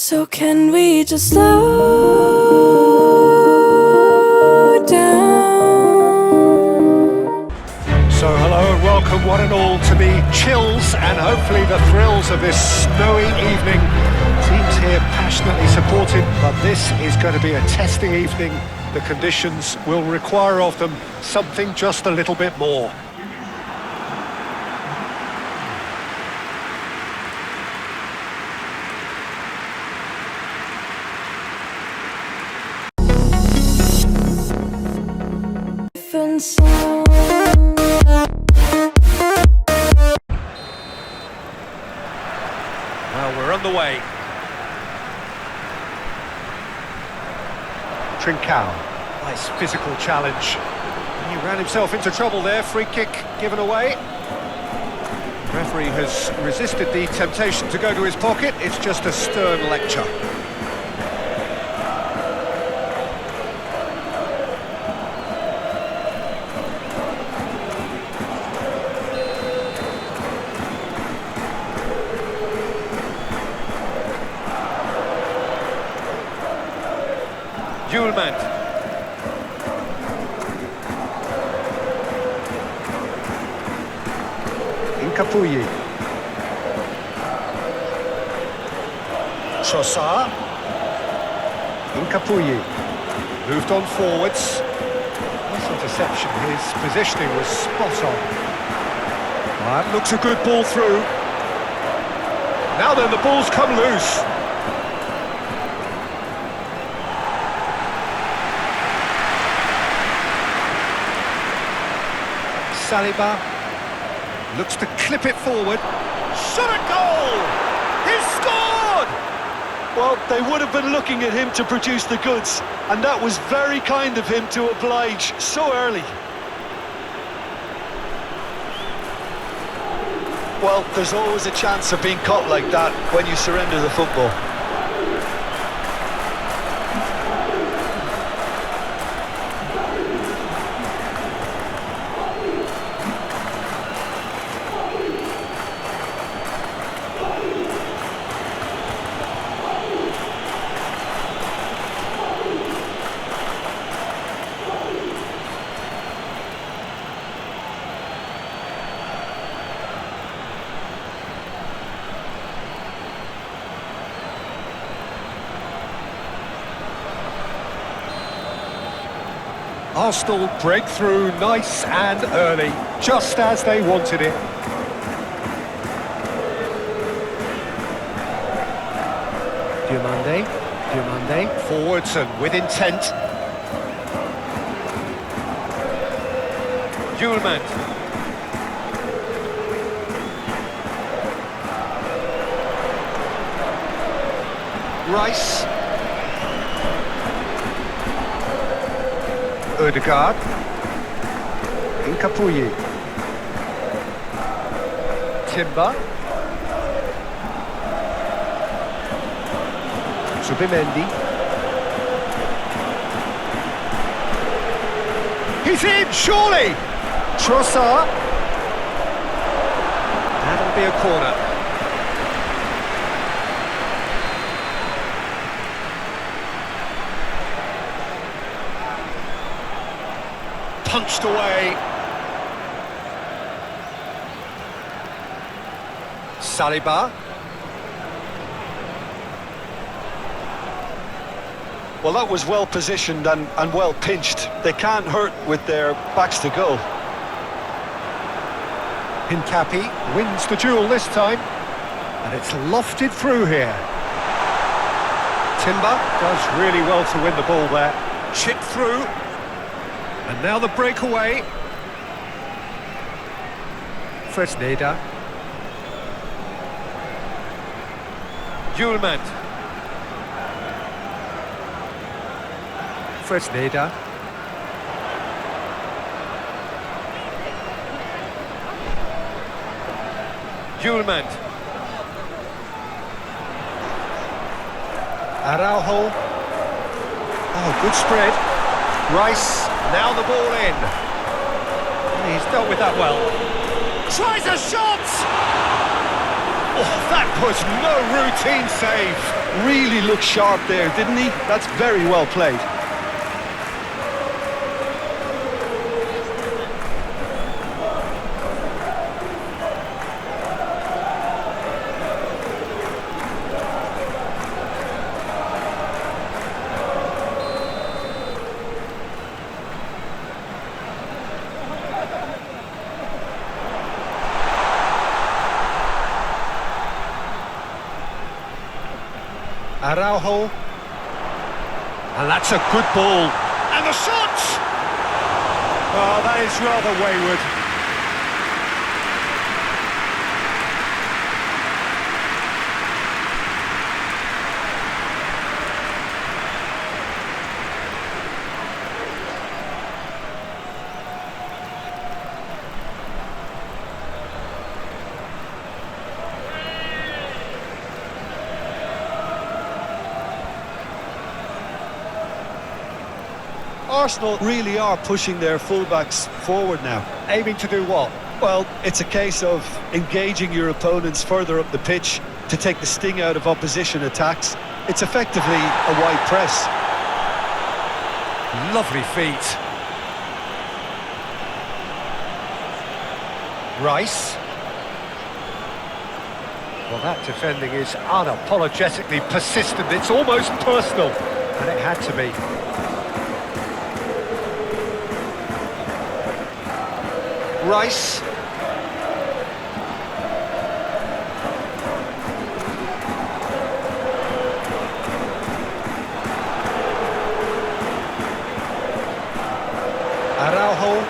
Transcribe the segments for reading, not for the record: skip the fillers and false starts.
So can we just slow down? So hello and welcome one and all to the chills and hopefully the thrills of this snowy evening. Teams here passionately supported, but this is going to be a testing evening. The conditions will require of them something just a little bit more. Well, we're on the way. Trincao, nice physical challenge. He ran himself into trouble there, free kick given away. The referee has resisted the temptation to go to his pocket, it's just a stern lecture. Zubimendi. Incapuyi. Trossard. Incapuyi. Moved on forwards. Nice interception, his positioning was spot on. That looks a good ball through. Now then, the ball's come loose. Saliba looks to clip it forward. Shot a goal! He's scored! Well, they would have been looking at him to produce the goods, and that was very kind of him to oblige so early. Well, there's always a chance of being caught like that when you surrender the football. Arsenal break through nice and early, just as they wanted it. Zubimendi, forwards and with intent. Zubimendi. Rice. Odegaard. Incapuyi. Timber. Zubimendi. He's in, surely! Trossard. That'll be a corner. Punched away. Saliba. Well, that was well positioned and well pinched. They can't hurt with their backs to goal. Hincapi wins the duel this time, and it's lofted through here. Timber does really well to win the ball there. Chipped through. And now the breakaway. Fresneda. Zubimendi. Fresneda. Zubimendi. Araujo. Oh, good spread. Rice. Now the ball in. He's dealt with that well. Tries a shot! Oh, that was no routine save. Really looked sharp there, didn't he? That's very well played. Araujo. And that's a good ball. And the shot! Oh, that is rather wayward. Arsenal really are pushing their fullbacks forward now. Aiming to do what? Well, it's a case of engaging your opponents further up the pitch to take the sting out of opposition attacks. It's effectively a wide press. Lovely feet. Rice. Well, that defending is unapologetically persistent. It's almost personal, and it had to be. Rice. Araujo.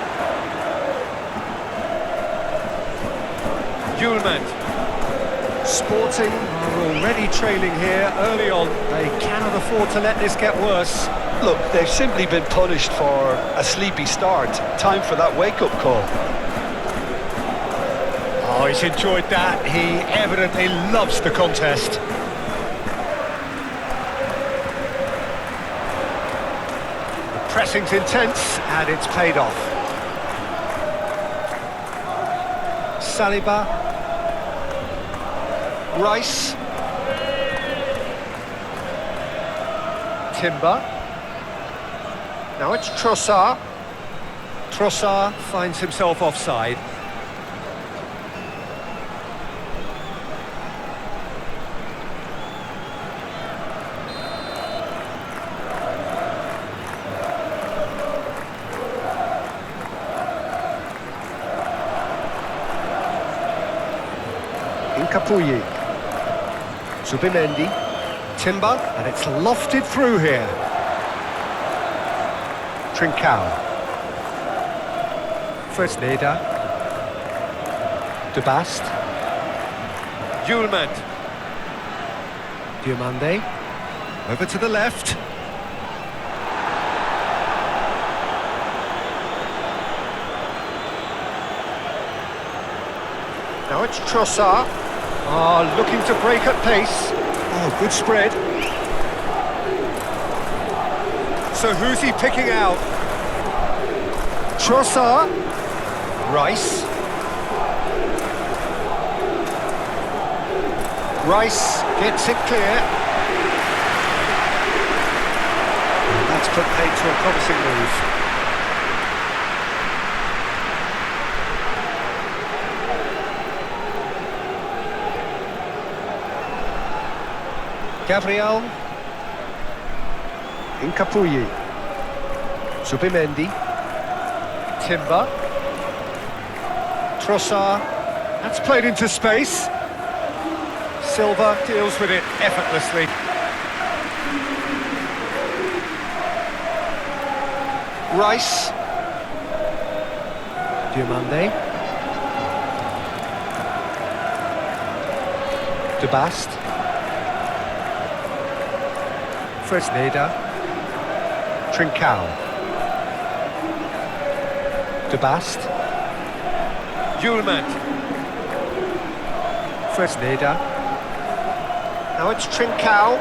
Sporting are already trailing here early on. They cannot afford to let this get worse. Look, they've simply been punished for a sleepy start. Time for that wake-up call. Oh, he's enjoyed that. He evidently loves the contest. The pressing's intense, and it's paid off. Saliba. Rice. Timber. Now it's Trossard. Trossard finds himself offside. Incapuyi. Zubimendi. Timber, and it's lofted through here. Trincao. First Leda. De Bast. Julemand. Diomande. Over to the left. Now it's Trossard. Oh, looking to break at pace. Oh, good spread. So who's he picking out? Trossard. Rice. Rice gets it clear. And that's put paid to a promising move. Gabriel. Incapuyi. Zubimendi. Timber. Trossard. That's played into space. Silva deals with it effortlessly. Rice. Diomande. De Bast. First Leda. Trincao. De Bast. Julemand. First Leda. Now it's Trincao.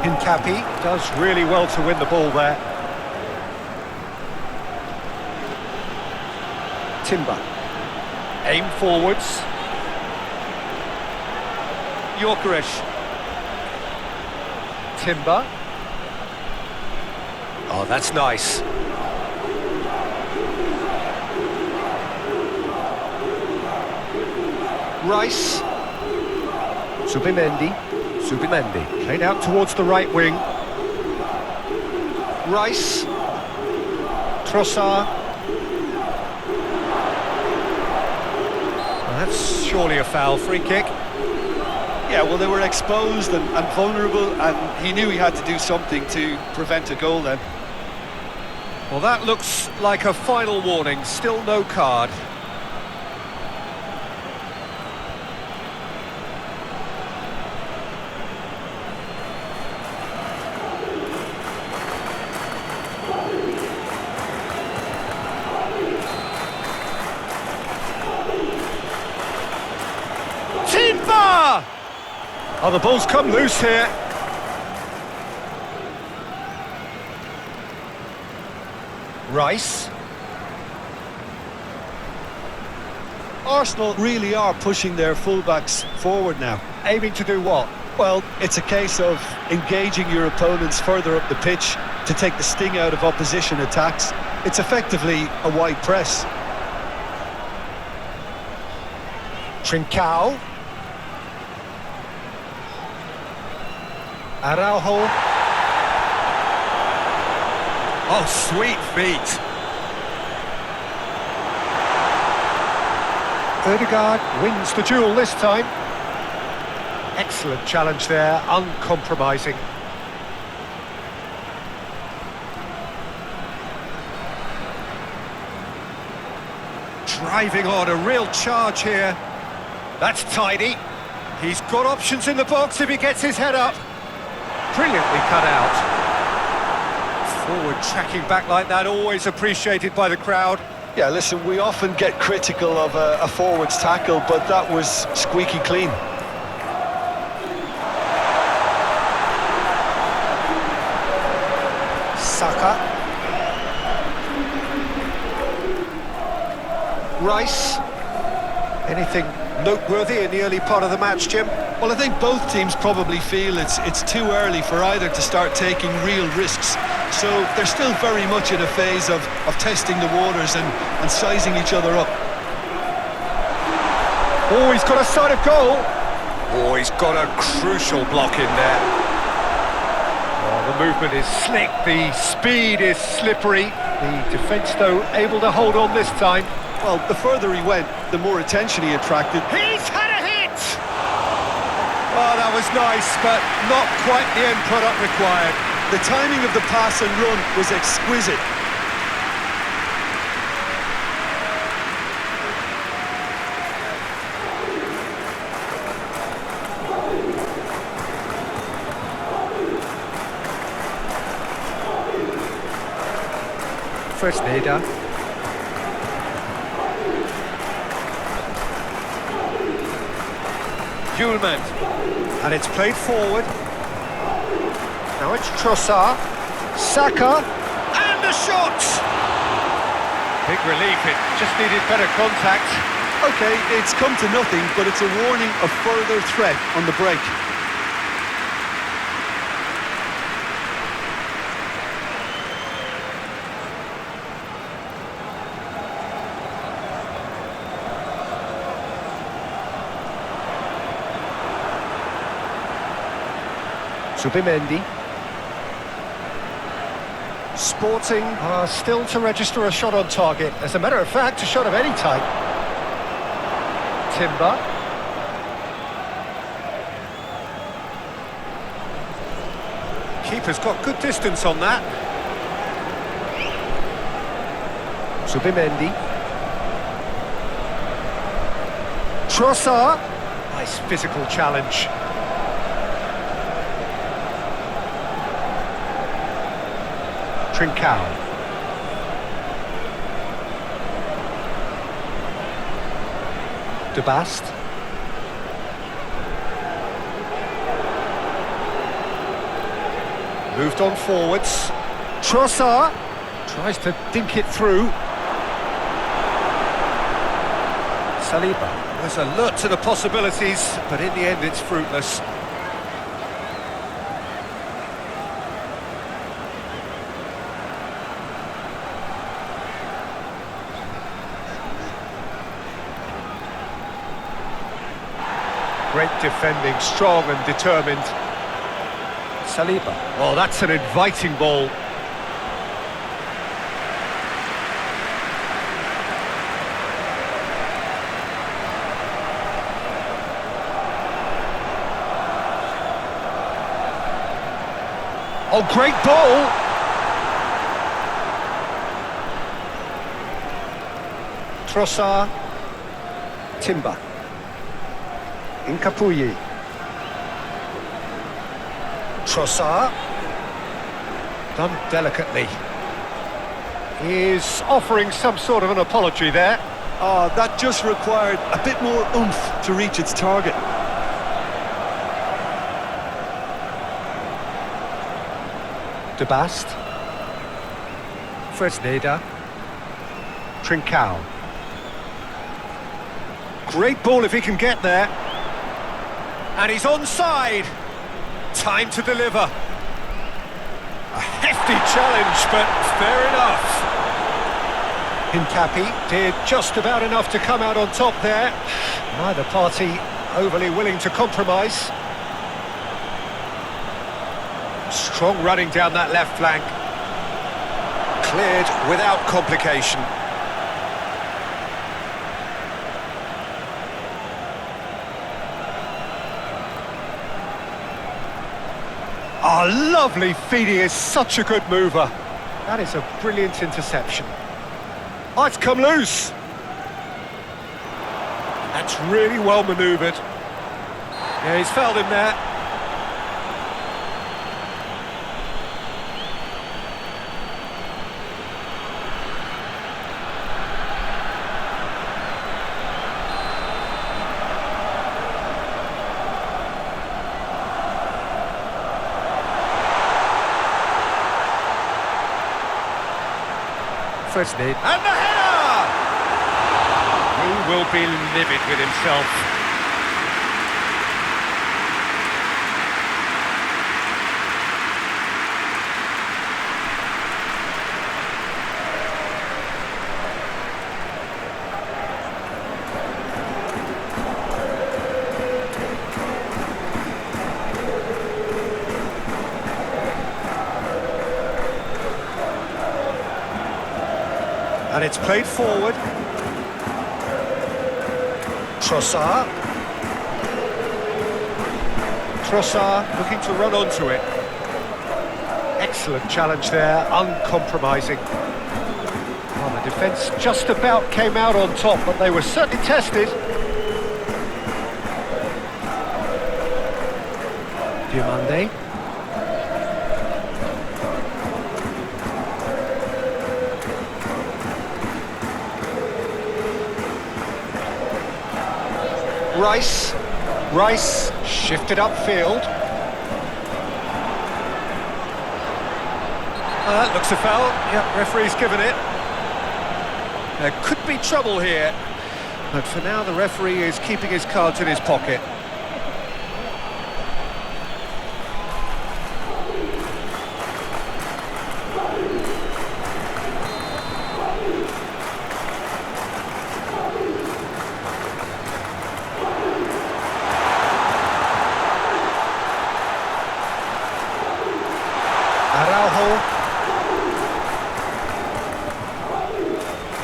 Hincapi does really well to win the ball there. Timber. Aim forwards. Gyökeres. Timber. Oh, that's nice. Rice. Zubimendi. Played out towards the right wing. Rice. Trossard. Well, that's surely a foul. Free kick. Yeah, well, they were exposed and vulnerable, and he knew he had to do something to prevent a goal then. Well, that looks like a final warning. Still no card. Timber! Oh, the ball's come loose here. Rice. Arsenal really are pushing their fullbacks forward now. Aiming to do what? Well, it's a case of engaging your opponents further up the pitch to take the sting out of opposition attacks. It's effectively a wide press. Trincao. Araujo. Oh, sweet feet. Ødegaard wins the duel this time. Excellent challenge there, uncompromising. Driving on, a real charge here. That's tidy. He's got options in the box if he gets his head up. Brilliantly cut out. Forward tracking back like that, always appreciated by the crowd. Yeah, listen, we often get critical of a forward's tackle, but that was squeaky clean. Saka. Rice. Anything noteworthy in the early part of the match, Jim? Well, I think both teams probably feel it's too early for either to start taking real risks. So they're still very much in a phase of testing the waters and sizing each other up. Oh, he's got a sight of goal. Oh, he's got a crucial block in there. Oh, the movement is slick, the speed is slippery. The defence, though, able to hold on this time. Well, the further he went, the more attention he attracted. He's had a hit! Oh, that was nice, but not quite the end product required. The timing of the pass and run was exquisite. Fresneda. Hjulmand. And it's played forward. Now it's Trossard. Saka. And the shot! Big relief, it just needed better contact. Okay, it's come to nothing, but it's a warning of further threat on the break. Zubimendi. Sporting are still to register a shot on target. As a matter of fact, a shot of any type. Timber. Keeper's got good distance on that. Zubimendi. Trossard. Nice physical challenge. Trincao. De Bast. Moved on forwards. Trossard tries to dink it through. Saliba. There's a lot to the possibilities, but in the end it's fruitless. Great defending, strong and determined. Saliba. Oh, that's an inviting ball. Oh, great ball! Trossard. Timber. Incapuyi. Trossard. Done delicately. He's offering some sort of an apology there. Oh, that just required a bit more oomph to reach its target. De Bast. Fresneda. Trincao. Great ball if he can get there. And he's onside. Time to deliver. A hefty challenge, but fair enough. Hincapi did just about enough to come out on top there. Neither party overly willing to compromise. Strong running down that left flank. Cleared without complication. Oh, lovely feed, he is such a good mover. That is a brilliant interception. Oh, it's come loose. That's really well manoeuvred. Yeah, he's fouled him there. Fresneda. And the header! He will be livid with himself. And it's played forward. Trossard. Trossard looking to run onto it. Excellent challenge there, uncompromising. Well, the defence just about came out on top, but they were certainly tested. Zubimendi. Rice shifted upfield. That looks a foul. Yep, referee's given it. There could be trouble here, but for now the referee is keeping his cards in his pocket.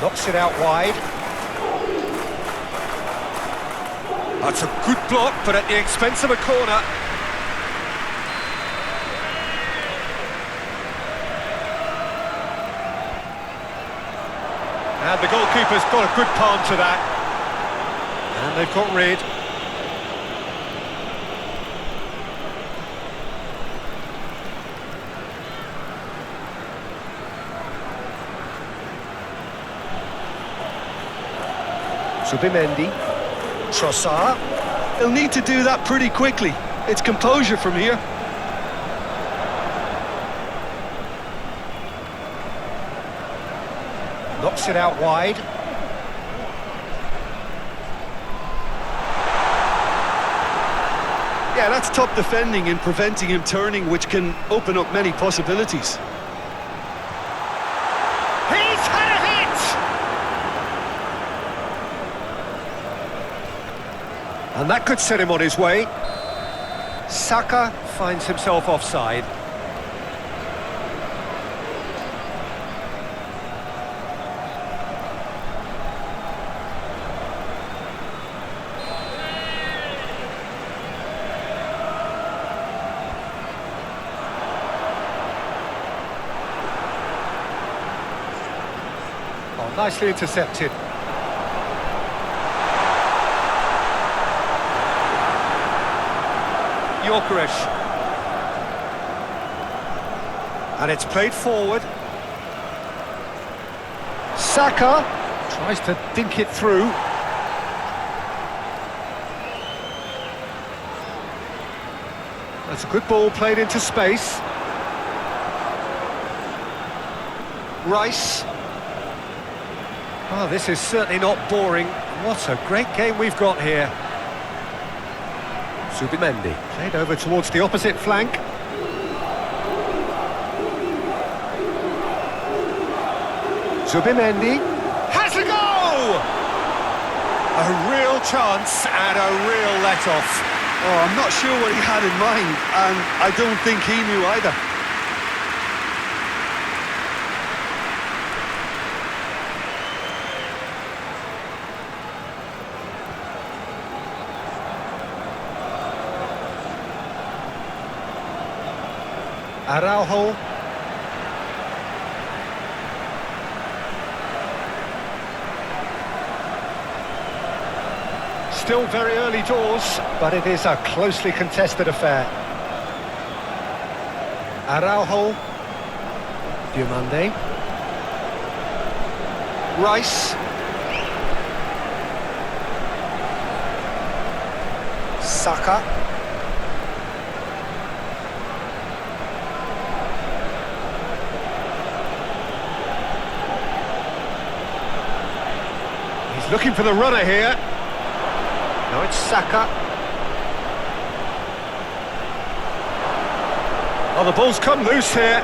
Knocks it out wide. That's a good block, but at the expense of a corner. And the goalkeeper's got a good palm to that. And they've got rid. Zubimendi. Trossard. He'll need to do that pretty quickly. It's composure from here. Knocks it out wide. Yeah, that's top defending and preventing him turning, which can open up many possibilities. He's had a hit! And that could set him on his way. Saka finds himself offside. Oh, nicely intercepted. Gyökeres. And it's played forward. Saka tries to dink it through. That's a good ball played into space. Rice. Oh, this is certainly not boring. What a great game we've got here. Zubimendi played over towards the opposite flank. Zubimendi has a go! A real chance and a real let-off. Oh, I'm not sure what he had in mind, and I don't think he knew either. Araujo. Still very early doors, but it is a closely contested affair. Araujo. Diomande. Rice. Saka. He's looking for the runner here. No, it's Saka. Oh, the ball's come loose here.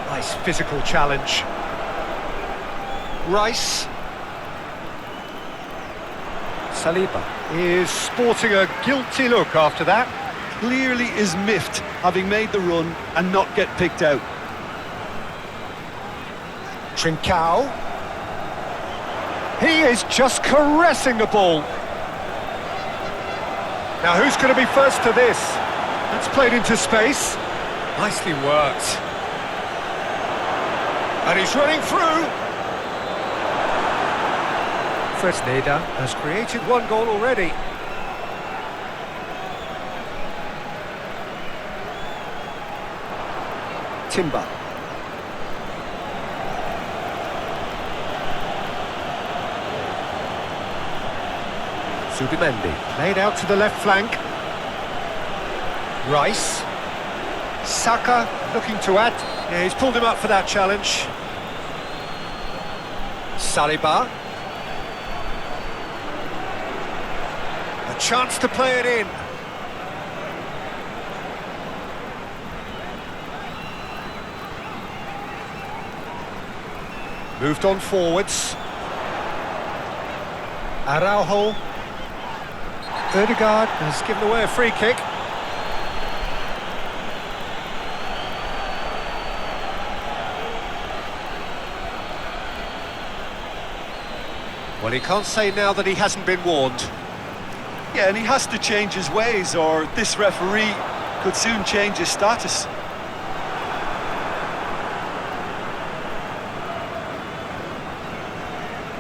Nice physical challenge. Rice. Saliba is sporting a guilty look after that. Clearly is miffed, having made the run and not get picked out. Trincao. He is just caressing the ball. Now who's going to be first to this? That's played into space. Nicely worked. And he's running through. Fresneda has created one goal already. Timber. Zubimendi laid out to the left flank. Rice. Saka looking to add. Yeah, he's pulled him up for that challenge. Saliba. A chance to play it in. Moved on forwards. Araujo. Ødegaard has given away a free kick. Well, he can't say now that he hasn't been warned. Yeah, and he has to change his ways, or this referee could soon change his status.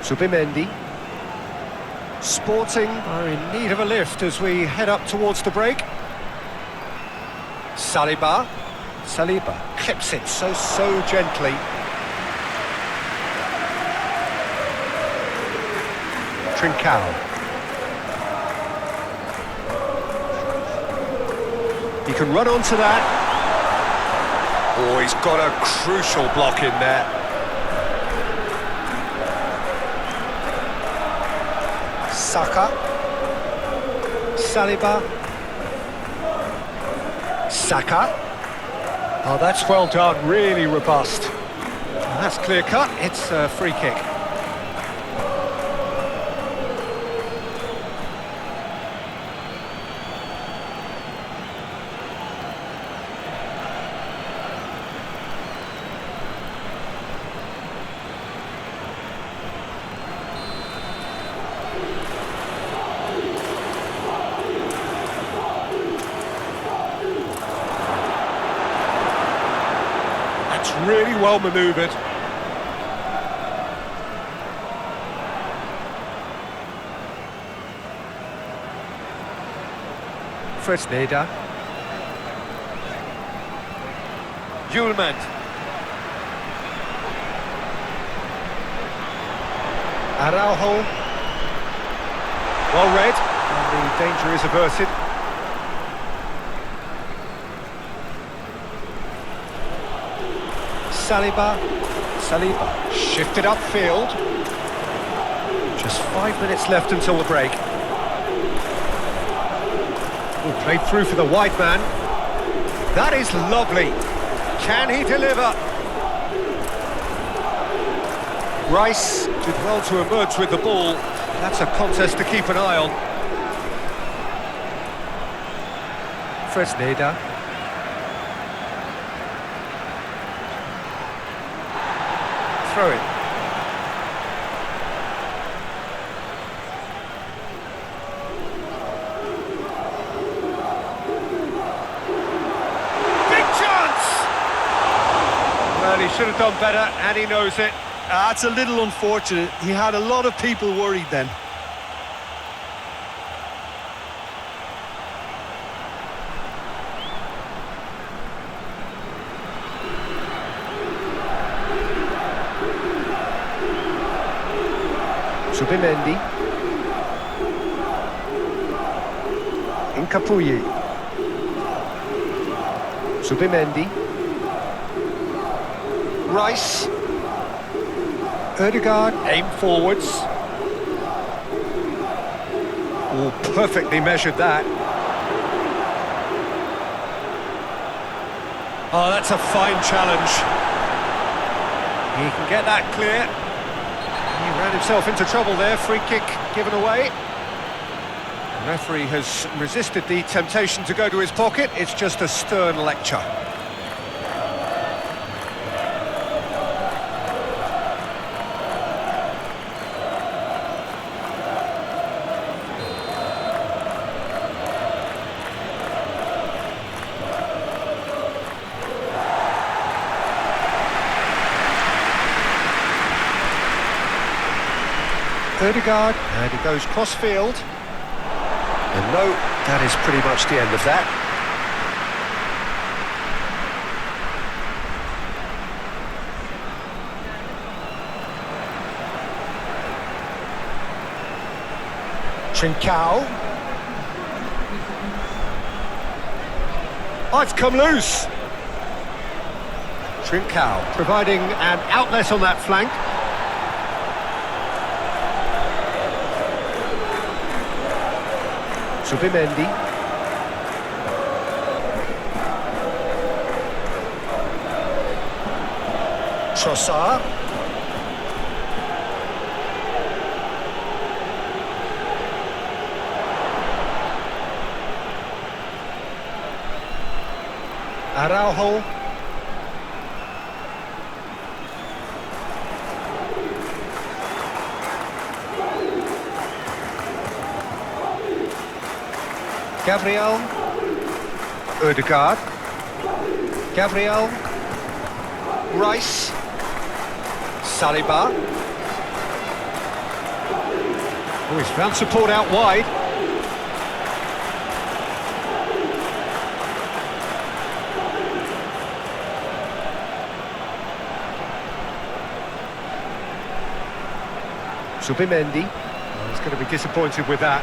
Zubimendi. Sporting are in need of a lift as we head up towards the break. Saliba. Saliba clips it so gently. Trincao. He can run onto that. Oh, he's got a crucial block in there. Saka. Saliba. Saka. Oh, that's well done, really robust. That's clear cut, it's a free kick. Really well manoeuvred. Fresneda. Zubimendi. Araujo. Well read, and the danger is averted. Saliba shifted upfield. Just 5 minutes left until the break. Ooh, played through for the wide man. That is lovely. Can he deliver? Rice did well to emerge with the ball. That's a contest to keep an eye on. Fresneda. Throw it. Big chance! Well, he should have done better, and he knows it. That's a little unfortunate. He had a lot of people worried then. Zubimendi. Incapuyi. Zubimendi. Rice. Ødegaard, aim forwards. Oh, perfectly measured that. Oh, that's a fine challenge. He can get that clear. He ran himself into trouble there, free kick given away. The referee has resisted the temptation to go to his pocket, it's just a stern lecture. Ødegaard, and he goes cross-field. And no, that is pretty much the end of that. Trincao. Oh, it's come loose. Trincao providing an outlet on that flank. Zubimendi. Trossard. Araujo. Gabriel. Ødegaard. Gabriel. Rice. Saliba. Oh, he's found support out wide. Zubimendi. Oh, he's going to be disappointed with that.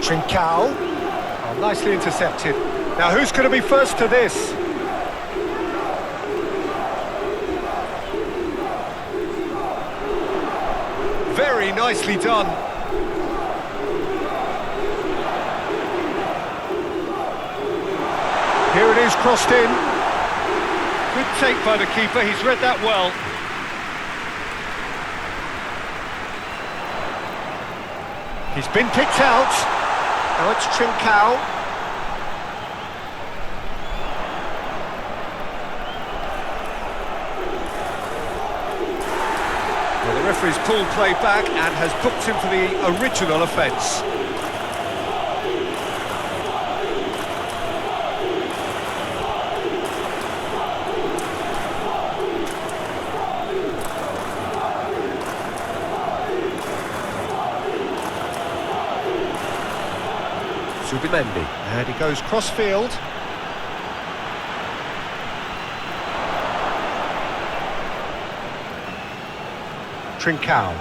Trincao. Oh, nicely intercepted. Now who's going to be first to this? Very nicely done. Here it is, crossed in. Good take by the keeper, he's read that well. He's been picked out. Now it's Trincao. Well, the referee's pulled play back and has booked him for the original offence. Zubimendi, and he goes cross-field. Trincao.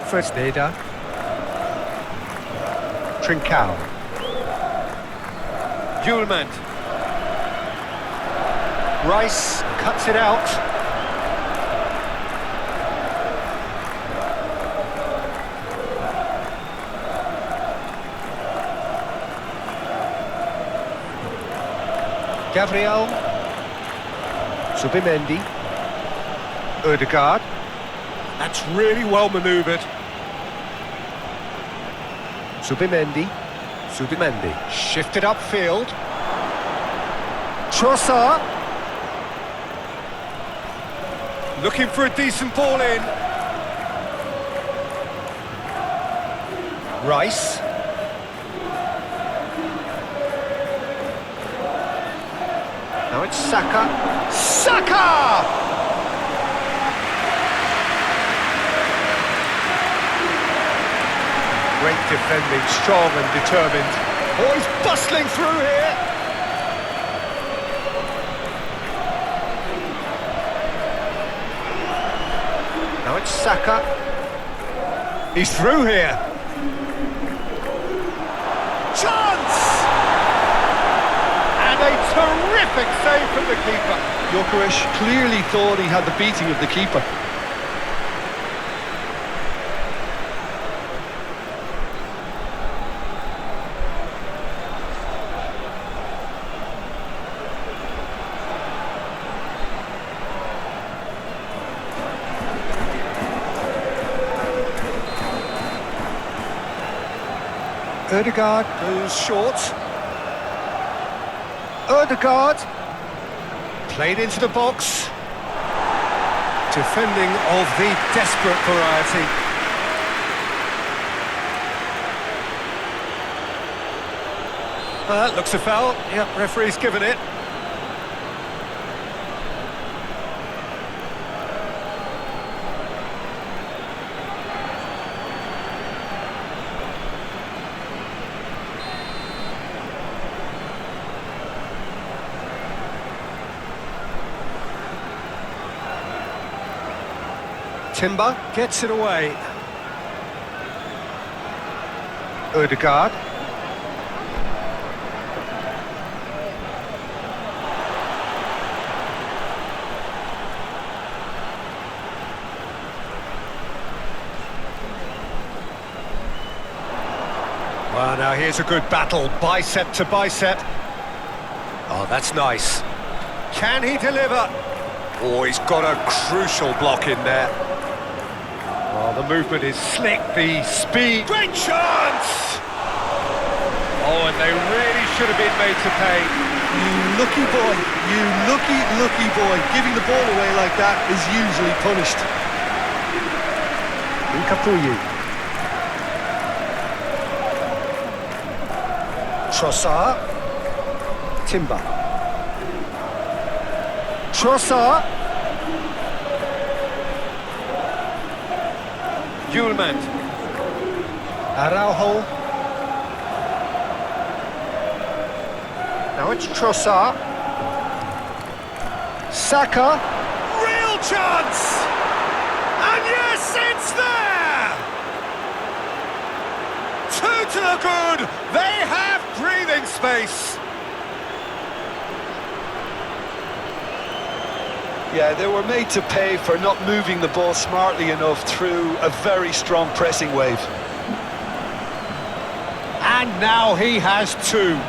Fresneda. Trincao. Zubimendi. Rice cuts it out. Gabriel, Zubimendi, Ødegaard. That's really well manoeuvred. Zubimendi, shifted upfield. Trossard, looking for a decent ball in. Rice. Now it's Saka. Saka! Great defending, strong and determined. Oh, he's bustling through here. Now it's Saka. He's through here. Chance! A terrific save from the keeper. Gyökeres clearly thought he had the beating of the keeper. Ødegaard goes short. Ødegaard, played into the box. Defending of the desperate variety. That looks a foul. Yep, referee's given it. Timber gets it away. Ødegaard. Well, now here's a good battle, bicep to bicep. Oh, that's nice. Can he deliver? Oh, he's got a crucial block in there. Oh, the movement is slick, the speed. Great chance! Oh, and they really should have been made to pay. You lucky boy, you lucky boy. Giving the ball away like that is usually punished. Bukayo. Trossard. Timber. Trossard. Zubimendi. Araujo. Now it's Trossard. Saka. Real chance! And yes, it's there! to the good. They have breathing space. Yeah, they were made to pay for not moving the ball smartly enough through a very strong pressing wave. And now he has two.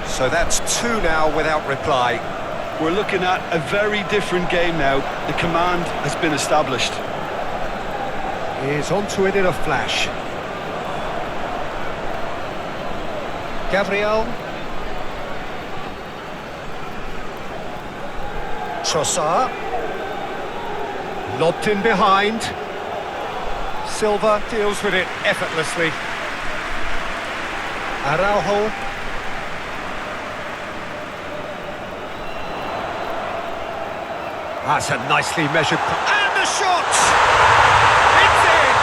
So that's two now without reply. We're looking at a very different game now. The command has been established. He's onto it in a flash. Gabriel. Trossard. Lobbed in behind. Silva deals with it effortlessly. Araujo. That's a nicely measured... And the shot! It's in!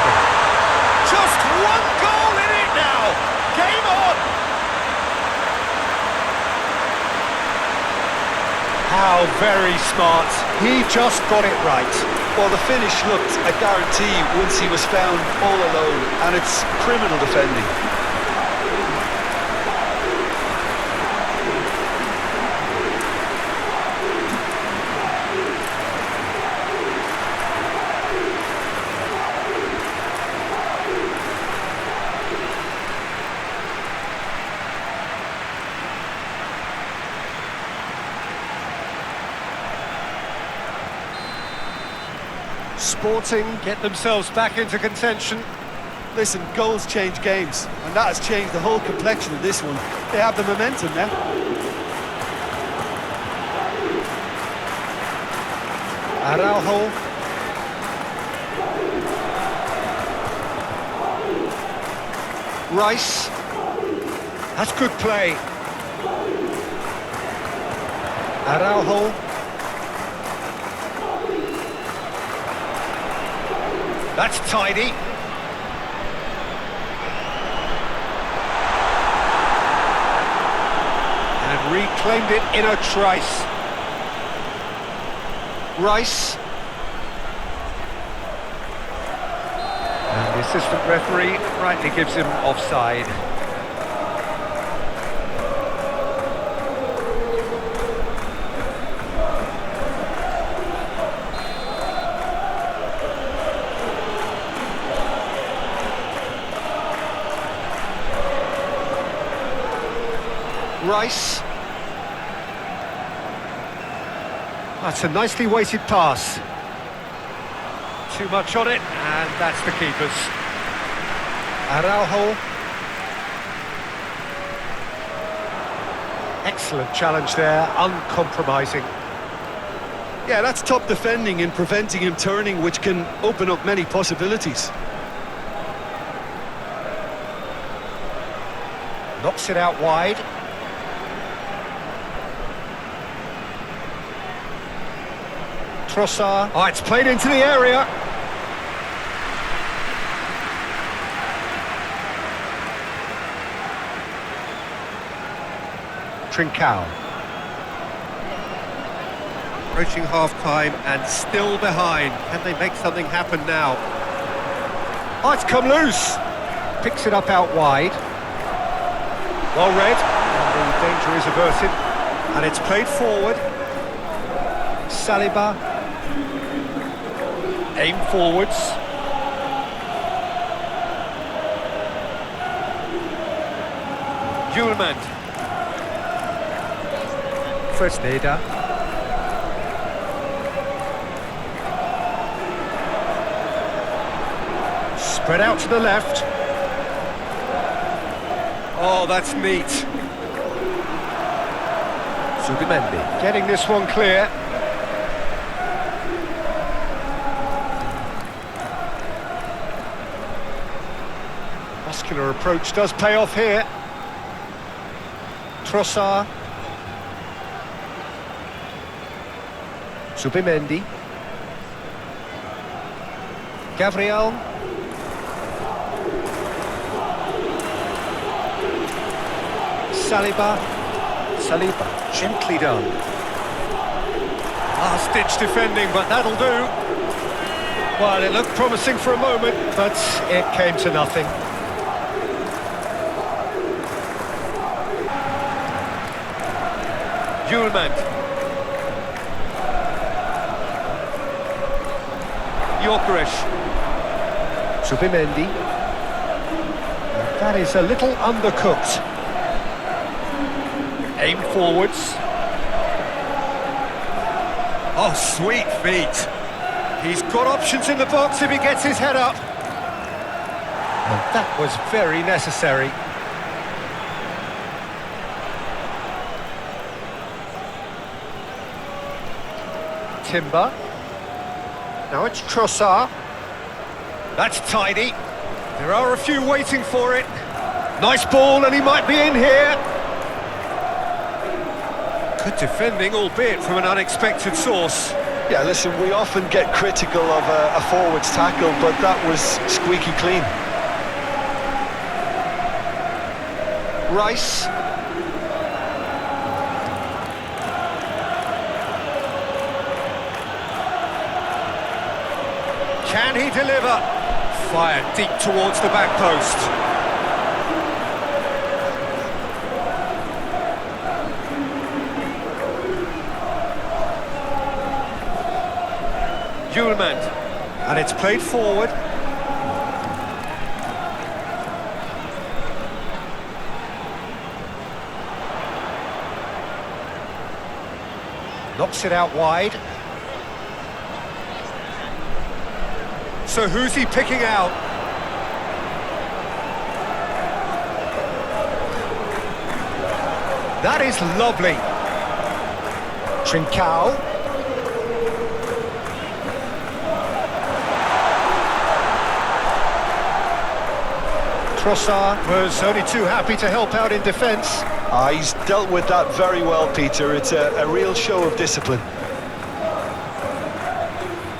Just one goal in it now! Game on! How very smart. He just got it right. Well, the finish looked a guarantee once he was found all alone, and it's criminal defending. Sporting get themselves back into contention. Listen, goals change games, and that has changed the whole complexion of this one. They have the momentum now. Araujo. Rice. That's good play. Araujo. That's tidy. And reclaimed it in a trice. Rice. And the assistant referee rightly gives him offside. Rice. That's a nicely weighted pass. Too much on it, and that's the keeper's. Araujo. Excellent challenge there, uncompromising. Yeah, that's top defending and preventing him turning, which can open up many possibilities. Knocks it out wide. Trossard. Oh, it's played into the area. Trincao. Approaching half-time and still behind. Can they make something happen now? Oh, it's come loose. Picks it up out wide. Well read. And the danger is averted. And it's played forward. Saliba. Aim forwards. Zubimendi. Fresneda. Spread out to the left. Oh, that's neat. Zubimendi getting this one clear. Muscular approach does pay off here. Trossard. Zubimendi. Gabriel. Saliba, gently done. Last-ditch defending, but that'll do. Well, it looked promising for a moment, but it came to nothing. Julemand. Gyökeres. Zubimendi. That is a little undercooked. Aim forwards. Oh, sweet feet. He's got options in the box if he gets his head up. And that was very necessary. Timber. Now it's Trossard. That's tidy. There are a few waiting for it. Nice ball, and he might be in here. Good defending, albeit from an unexpected source. Yeah, listen, we often get critical of a forward's tackle, but that was squeaky clean. Rice. Can he deliver? Fired deep towards the back post. Julemand, and it's played forward. Knocks it out wide. So who's he picking out? That is lovely. Trincao. Trossard was only too happy to help out in defence. He's dealt with that very well, Peter. It's a real show of discipline.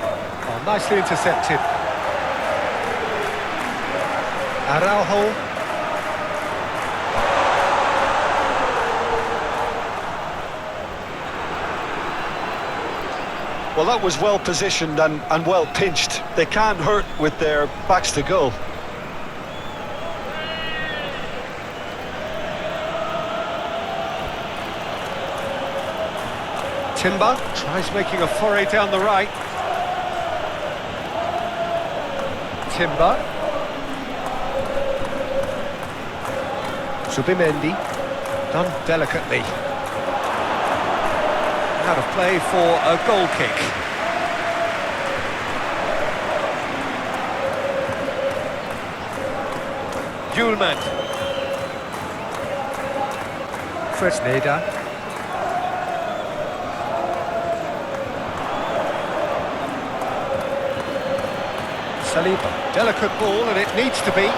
Oh, nicely intercepted. Araujo. Well, that was well positioned and well pinched. They can't hurt with their backs to goal. Timber tries making a foray down the right. Timber. Zubimendi. Done delicately. Out of play for a goal kick. Julemand. Fresneda. Saliba, delicate ball, and it needs to be.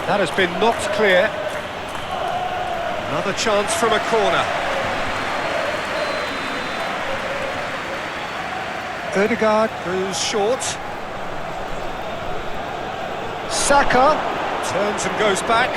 That has been knocked clear. Another chance from a corner. Ødegaard goes short. Saka turns and goes back.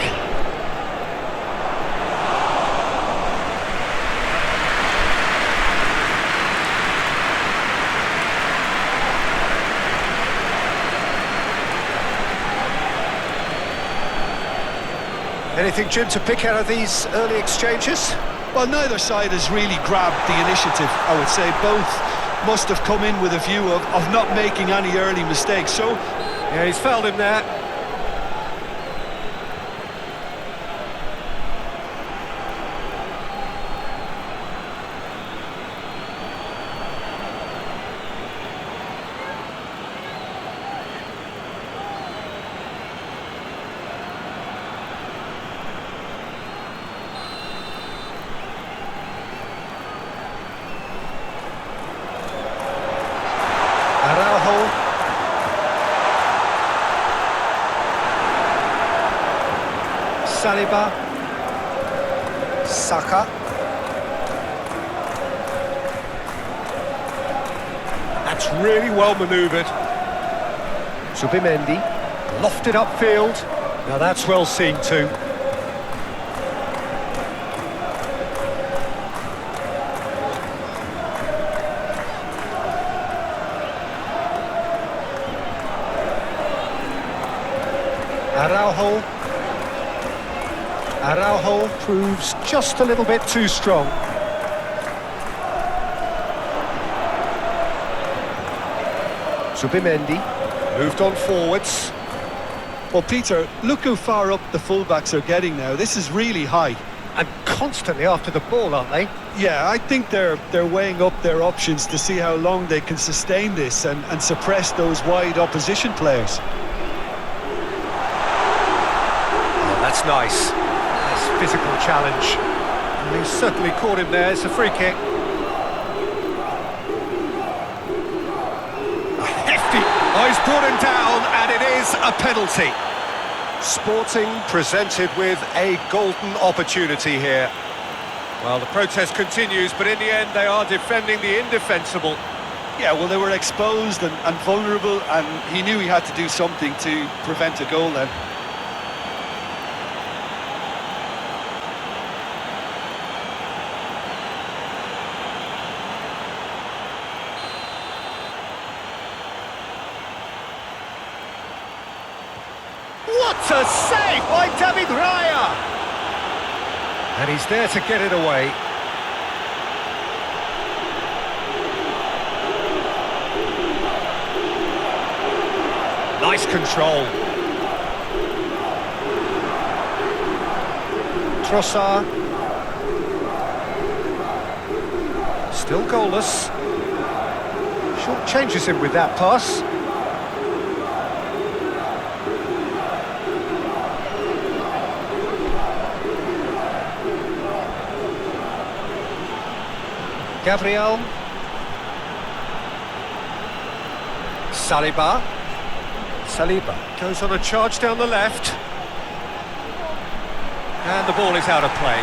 Anything, Jim, to pick out of these early exchanges? Well, neither side has really grabbed the initiative, I would say. Both must have come in with a view of not making any early mistakes, so... Yeah, he's fouled him there. Saliba, Saka, That's really well manoeuvred. Zubimendi, lofted upfield. Now that's well seen too. Araujo proves just a little bit too strong. Zubimendi moved on forwards. Well, Peter, look how far up the fullbacks are getting now. This is really high. And constantly after the ball, aren't they? Yeah, I think they're weighing up their options to see how long they can sustain this and suppress those wide opposition players. Oh, that's nice. Nice physical challenge. And he certainly caught him there. It's a free kick. Hefty. Oh, he's brought him down, and it is a penalty. Sporting presented with a golden opportunity here. Well, the protest continues, but in the end they are defending the indefensible. Yeah, well, they were exposed and vulnerable, and he knew he had to do something to prevent a goal then. What a save by David Raya! And he's there to get it away. Nice control. Trossard. Still goalless. Short changes him with that pass. Gabriel. Saliba goes on a charge down the left. And the ball is out of play.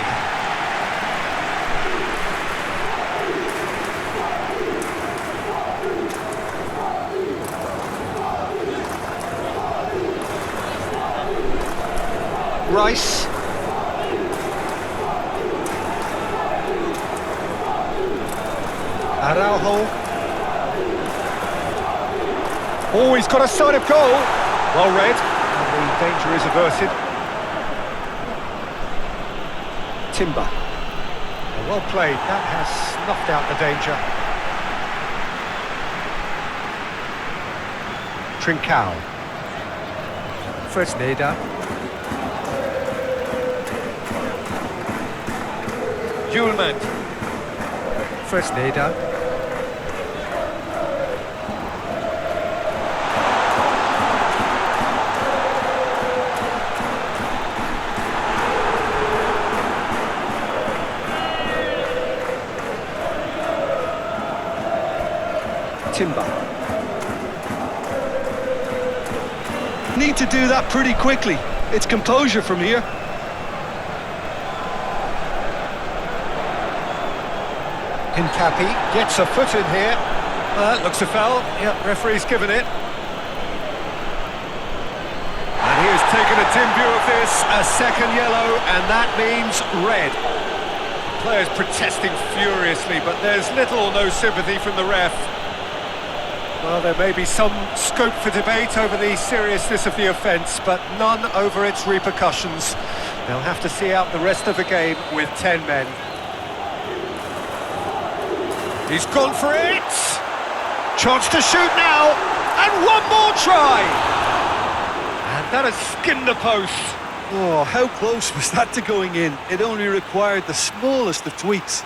Rice. Araujo. Oh, he's got a sight of goal. Well read. And the danger is averted. Timber. Well played. That has snuffed out the danger. Trincao. Fresneda. Julemand. Fresneda. Timber. Need to do that pretty quickly. It's composure from here. Hincapi gets a foot in here. Looks a foul. Yep, referee's given it. And he has taken a dim view of this, a second yellow, and that means red. The players protesting furiously, but there's little or no sympathy from the ref. Well, there may be some scope for debate over the seriousness of the offence, but none over its repercussions. They'll have to see out the rest of the game with 10 men. He's gone for it! Chance to shoot now! And one more try! And that has skinned the post. Oh, how close was that to going in? It only required the smallest of tweaks.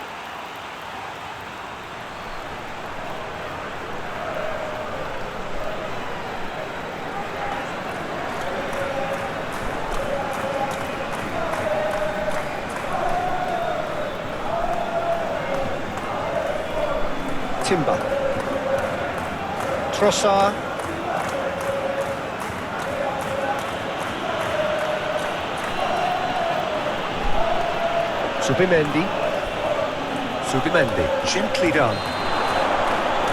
Timber. Trossard. Zubimendi. Gently done.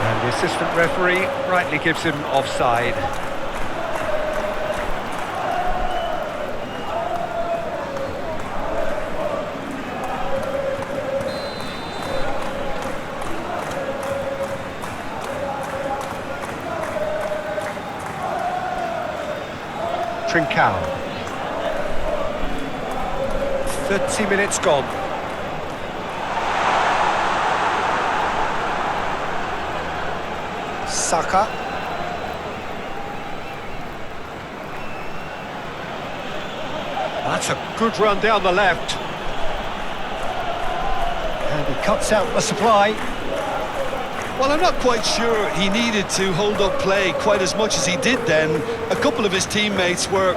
And the assistant referee rightly gives him offside. Trincao. 30 minutes gone. Saka. That's a good run down the left. And he cuts out the supply. Well, I'm not quite sure he needed to hold up play quite as much as he did then. A couple of his teammates were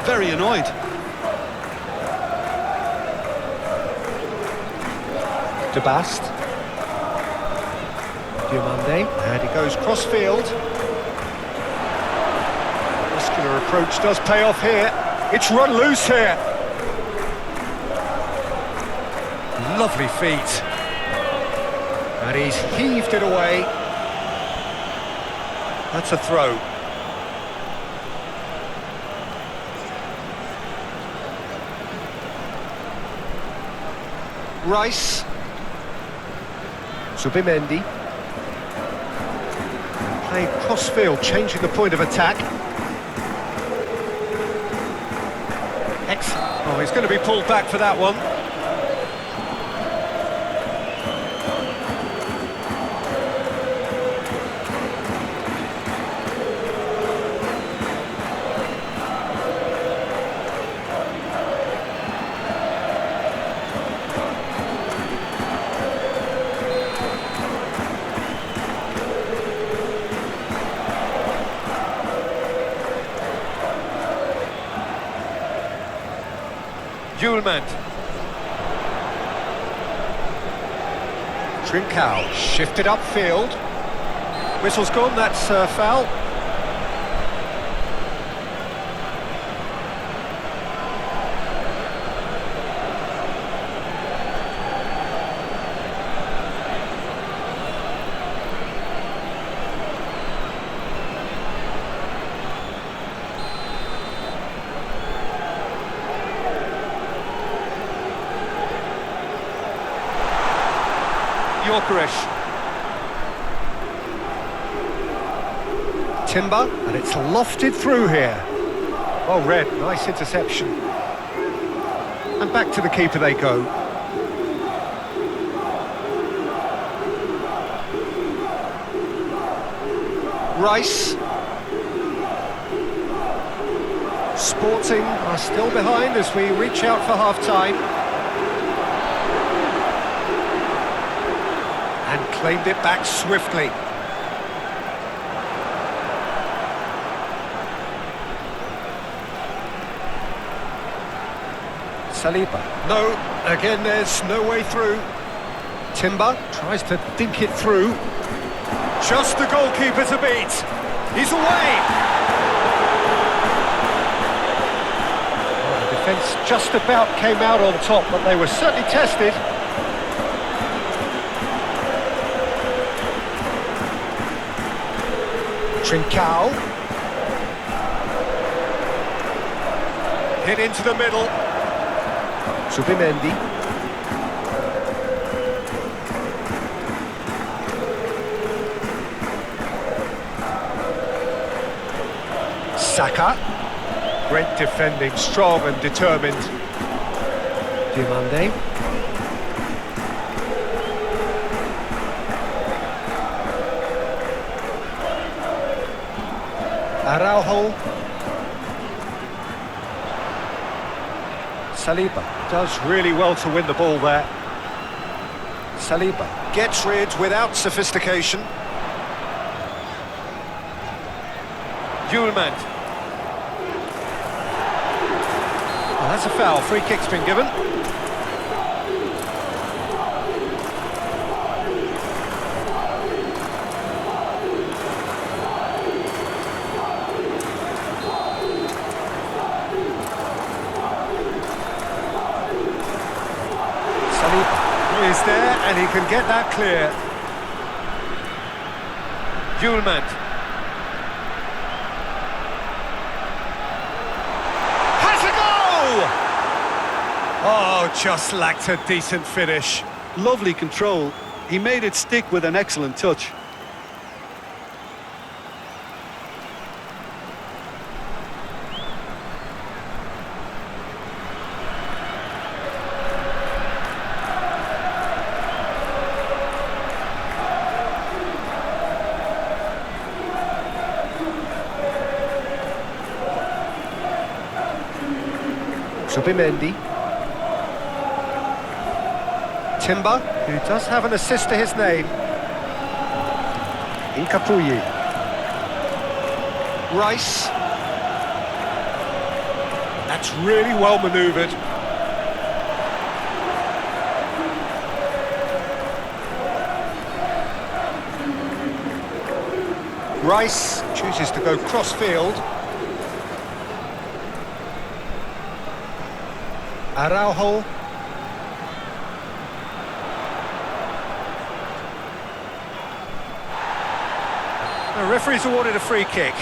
very annoyed. De Bast. Zubimendi, and he goes cross-field. Muscular approach does pay off here. It's run loose here. Lovely feet. And he's heaved it away. That's a throw. Rice. Zubimendi. Playing cross-field, changing the point of attack. Oh, he's going to be pulled back for that one. Trincao shifted upfield. Whistle's gone, that's foul. Timber, and it's lofted through here. Well read, nice interception. And back to the keeper they go. Rice. Sporting are still behind as we reach out for half-time. And claimed it back swiftly. Saliba. No, again there's no way through. Timber tries to dink it through. Just the goalkeeper to beat. He's away. Well, the defence just about came out on top, but they were certainly tested. Trincao. Hit into the middle. Zubimendi. Saka. Great defending, strong and determined. Zubimendi. Araujo. Saliba does really well to win the ball there. Saliba gets rid without sophistication. Zubimendi. Oh, that's a foul. Free kick's been given. Is there, and he can get that clear. Zubimendi. Has a goal! Oh, just lacked a decent finish. Lovely control. He made it stick with an excellent touch. Zubimendi. Timber, who does have an assist to his name. Incapuyi. Rice. That's really well manoeuvred. Rice chooses to go cross-field. Araujo. The referee's awarded a free kick.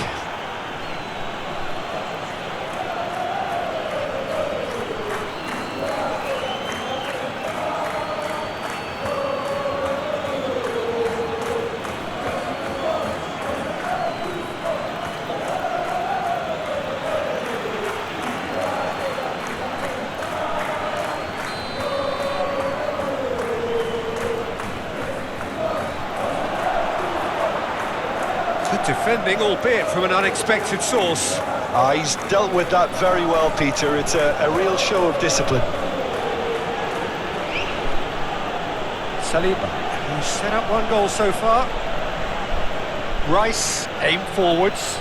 Defending, albeit from an unexpected source. He's dealt with that very well, Peter. It's a real show of discipline. Saliba, who's set up one goal so far. Rice, aim forwards.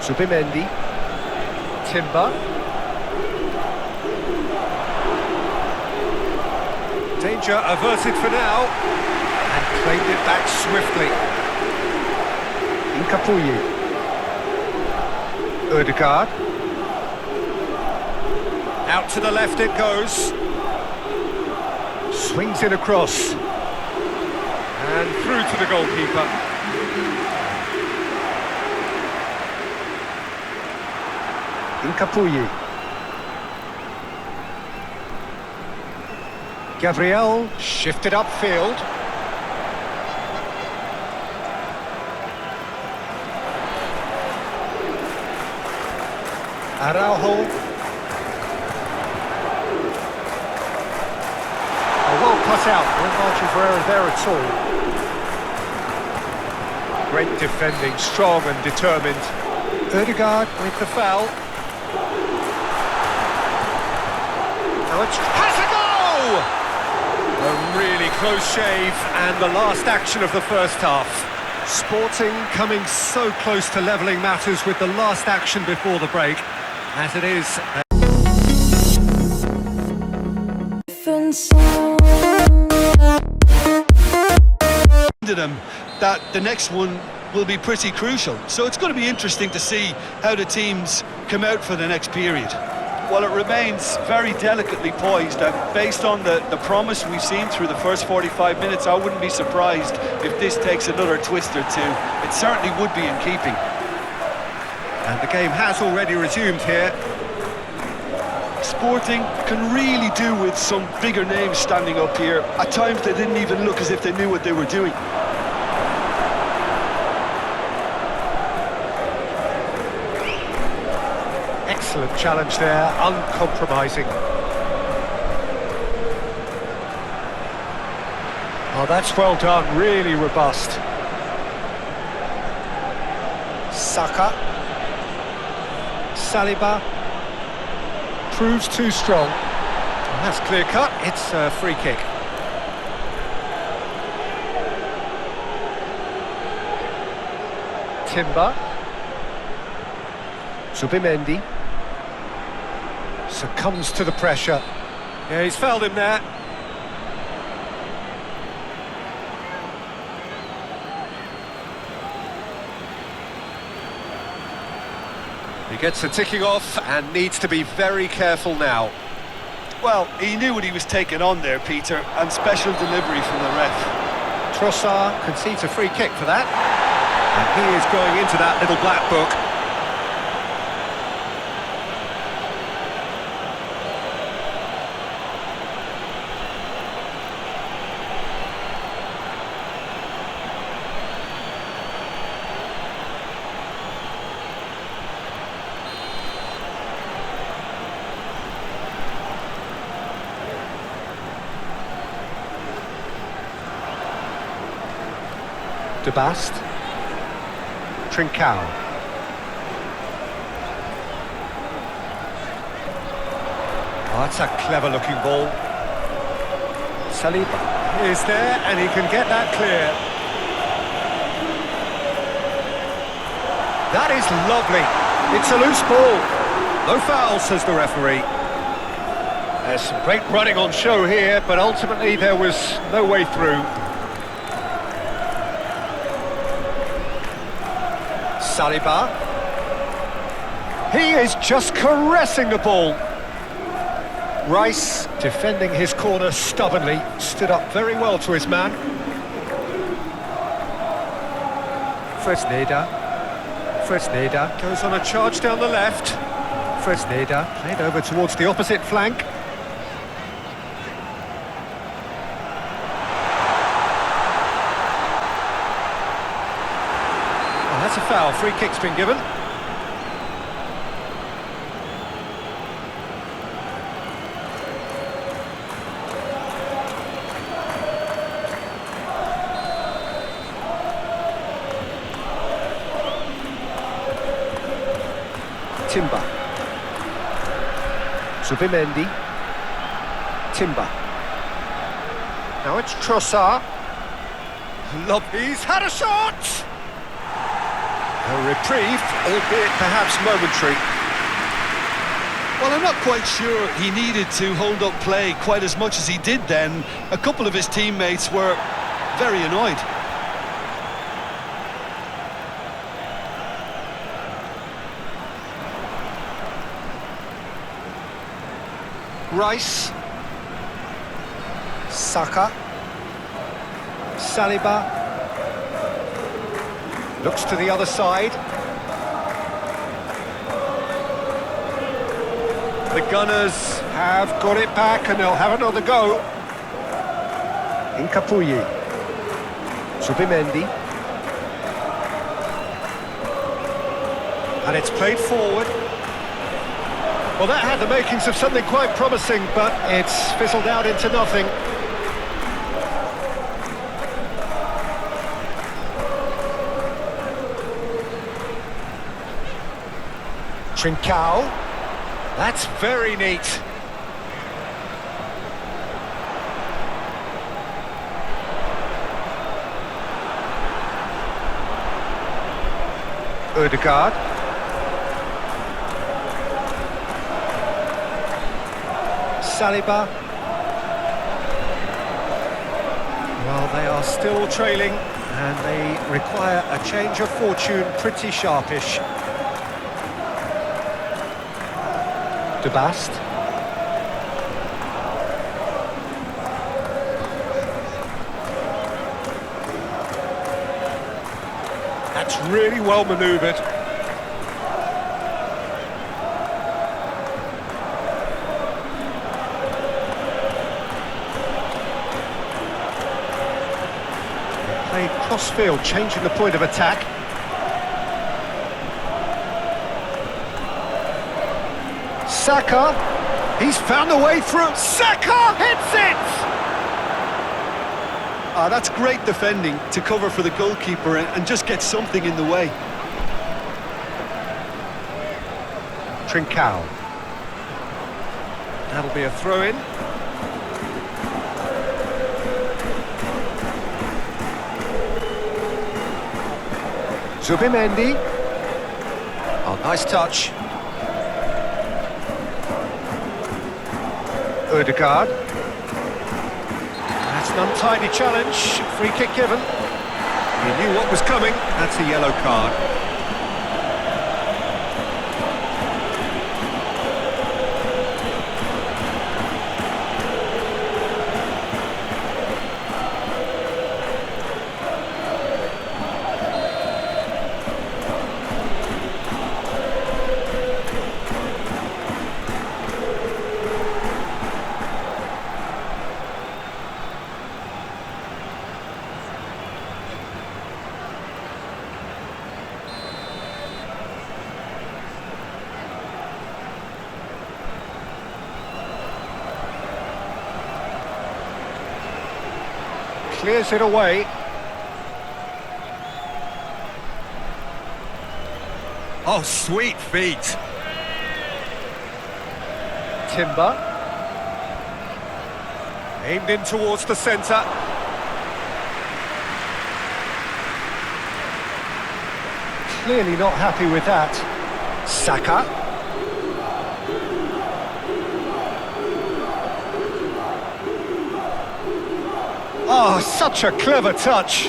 Zubimendi. Timber. Danger averted for now, and claimed it back swiftly. Incapuyi. Odegaard. Out to the left it goes. Swings it across. And through to the goalkeeper. Incapuyi. Gabriel shifted upfield. Araujo. Well cut out, no margin for error there at all. Great defending, strong and determined. Odegaard with the foul. Now it's... has a goal! A really close shave and the last action of the first half. Sporting coming so close to levelling matters with the last action before the break. As it is... Them that the next one will be pretty crucial, so it's going to be interesting to see how the teams come out for the next period. Well, it remains very delicately poised, and based on the promise we've seen through the first 45 minutes, I wouldn't be surprised if this takes another twist or two. It certainly would be in keeping. And the game has already resumed here. Sporting can really do with some bigger names standing up here. At times they didn't even look as if they knew what they were doing. Excellent challenge there, uncompromising. Oh, that's well done, really robust. Saka. Saliba. Proves too strong. That's clear cut, it's a free kick. Timber. Zubimendi. Succumbs to the pressure. Yeah, he's fouled him there. He gets the ticking off and needs to be very careful now. Well, he knew what he was taking on there, Peter, and special delivery from the ref. Trossard concedes a free kick for that. And he is going into that little black book. De Bast. Trincao. Oh, that's a clever-looking ball. Saliba is there, and he can get that clear. That is lovely. It's a loose ball. No foul, says the referee. There's some great running on show here, but ultimately there was no way through. Saliba. He is just caressing the ball. Rice, defending his corner stubbornly, stood up very well to his man. Fresneda goes on a charge down the left. Fresneda played over towards the opposite flank. That's a foul, free kick's been given. Timber. Zubimendi. Timber. Now it's Trossard. He's had a shot! A reprieve, albeit perhaps momentary. Well, I'm not quite sure he needed to hold up play quite as much as he did then. A couple of his teammates were very annoyed. Rice. Saka. Saliba. Looks to the other side. The Gunners have got it back and they'll have another go. Incapuyi. Zubimendi. And it's played forward. Well, that had the makings of something quite promising, but it's fizzled out into nothing. Trincao. That's very neat. Odegaard. Saliba. Well, they are still trailing, and they require a change of fortune pretty sharpish. De Bast. That's really well manoeuvred. Played cross-field, changing the point of attack. Saka, he's found a way through. Saka hits it! That's great defending to cover for the goalkeeper and just get something in the way. Trincao. That'll be a throw-in. Zubimendi. Oh, nice touch. Odegaard. That's an untidy challenge. Free kick given. He knew what was coming. That's a yellow card. clears it away. Oh, sweet feet. Timber. Aimed in towards the centre. Clearly not happy with that. Saka. Oh, such a clever touch.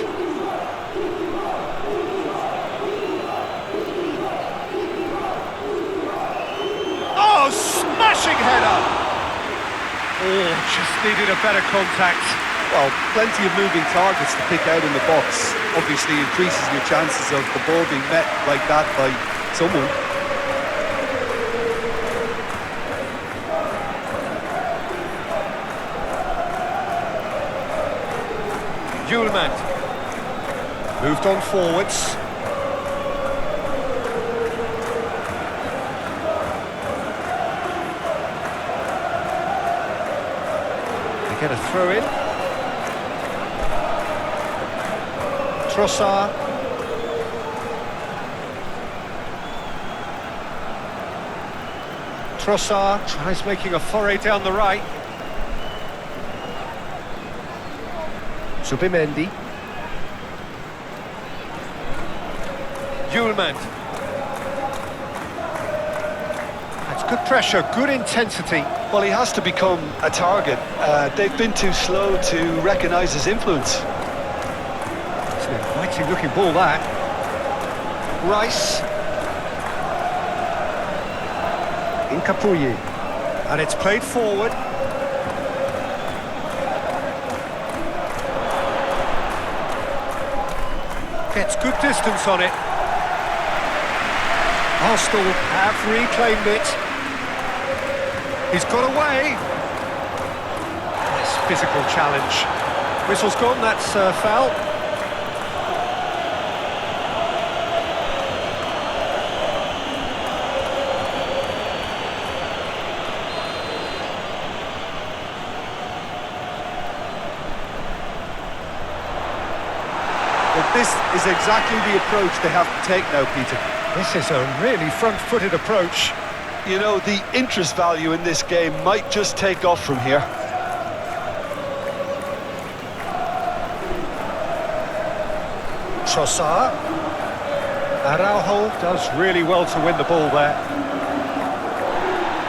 Oh, smashing header. Oh, just needed a better contact. Well, plenty of moving targets to pick out in the box. Obviously increases your chances of the ball being met like that by someone. Zubimendi. Moved on forwards. They get a throw in. Trossard. Trossard tries making a foray down the right. Zubimendi. Zubimendi. That's good pressure, good intensity. Well, he has to become a target. They've been too slow to recognise his influence. It's an inviting looking ball, that. Rice. Incapuyi. And it's played forward. Gets good distance on it. Arsenal have reclaimed it. He's got away. Nice physical challenge. Whistle's gone, that's foul. But this is exactly the approach they have to take now, Peter. This is a really front-footed approach. You know, the interest value in this game might just take off from here. Trossard. Araujo does really well to win the ball there.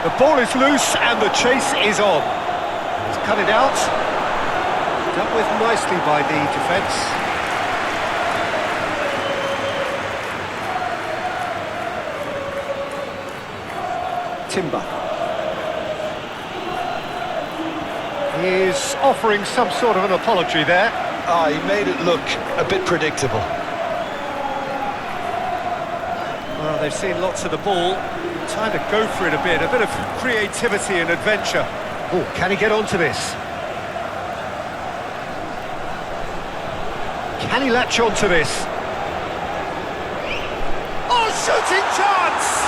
The ball is loose and the chase is on. He's cut it out. Dealt with nicely by the defence. Timber. He's offering some sort of an apology there. Ah, he made it look a bit predictable. Well, they've seen lots of the ball. Time to go for it a bit of creativity and adventure. Oh, can he get onto this? Can he latch onto this? Oh, shooting chance!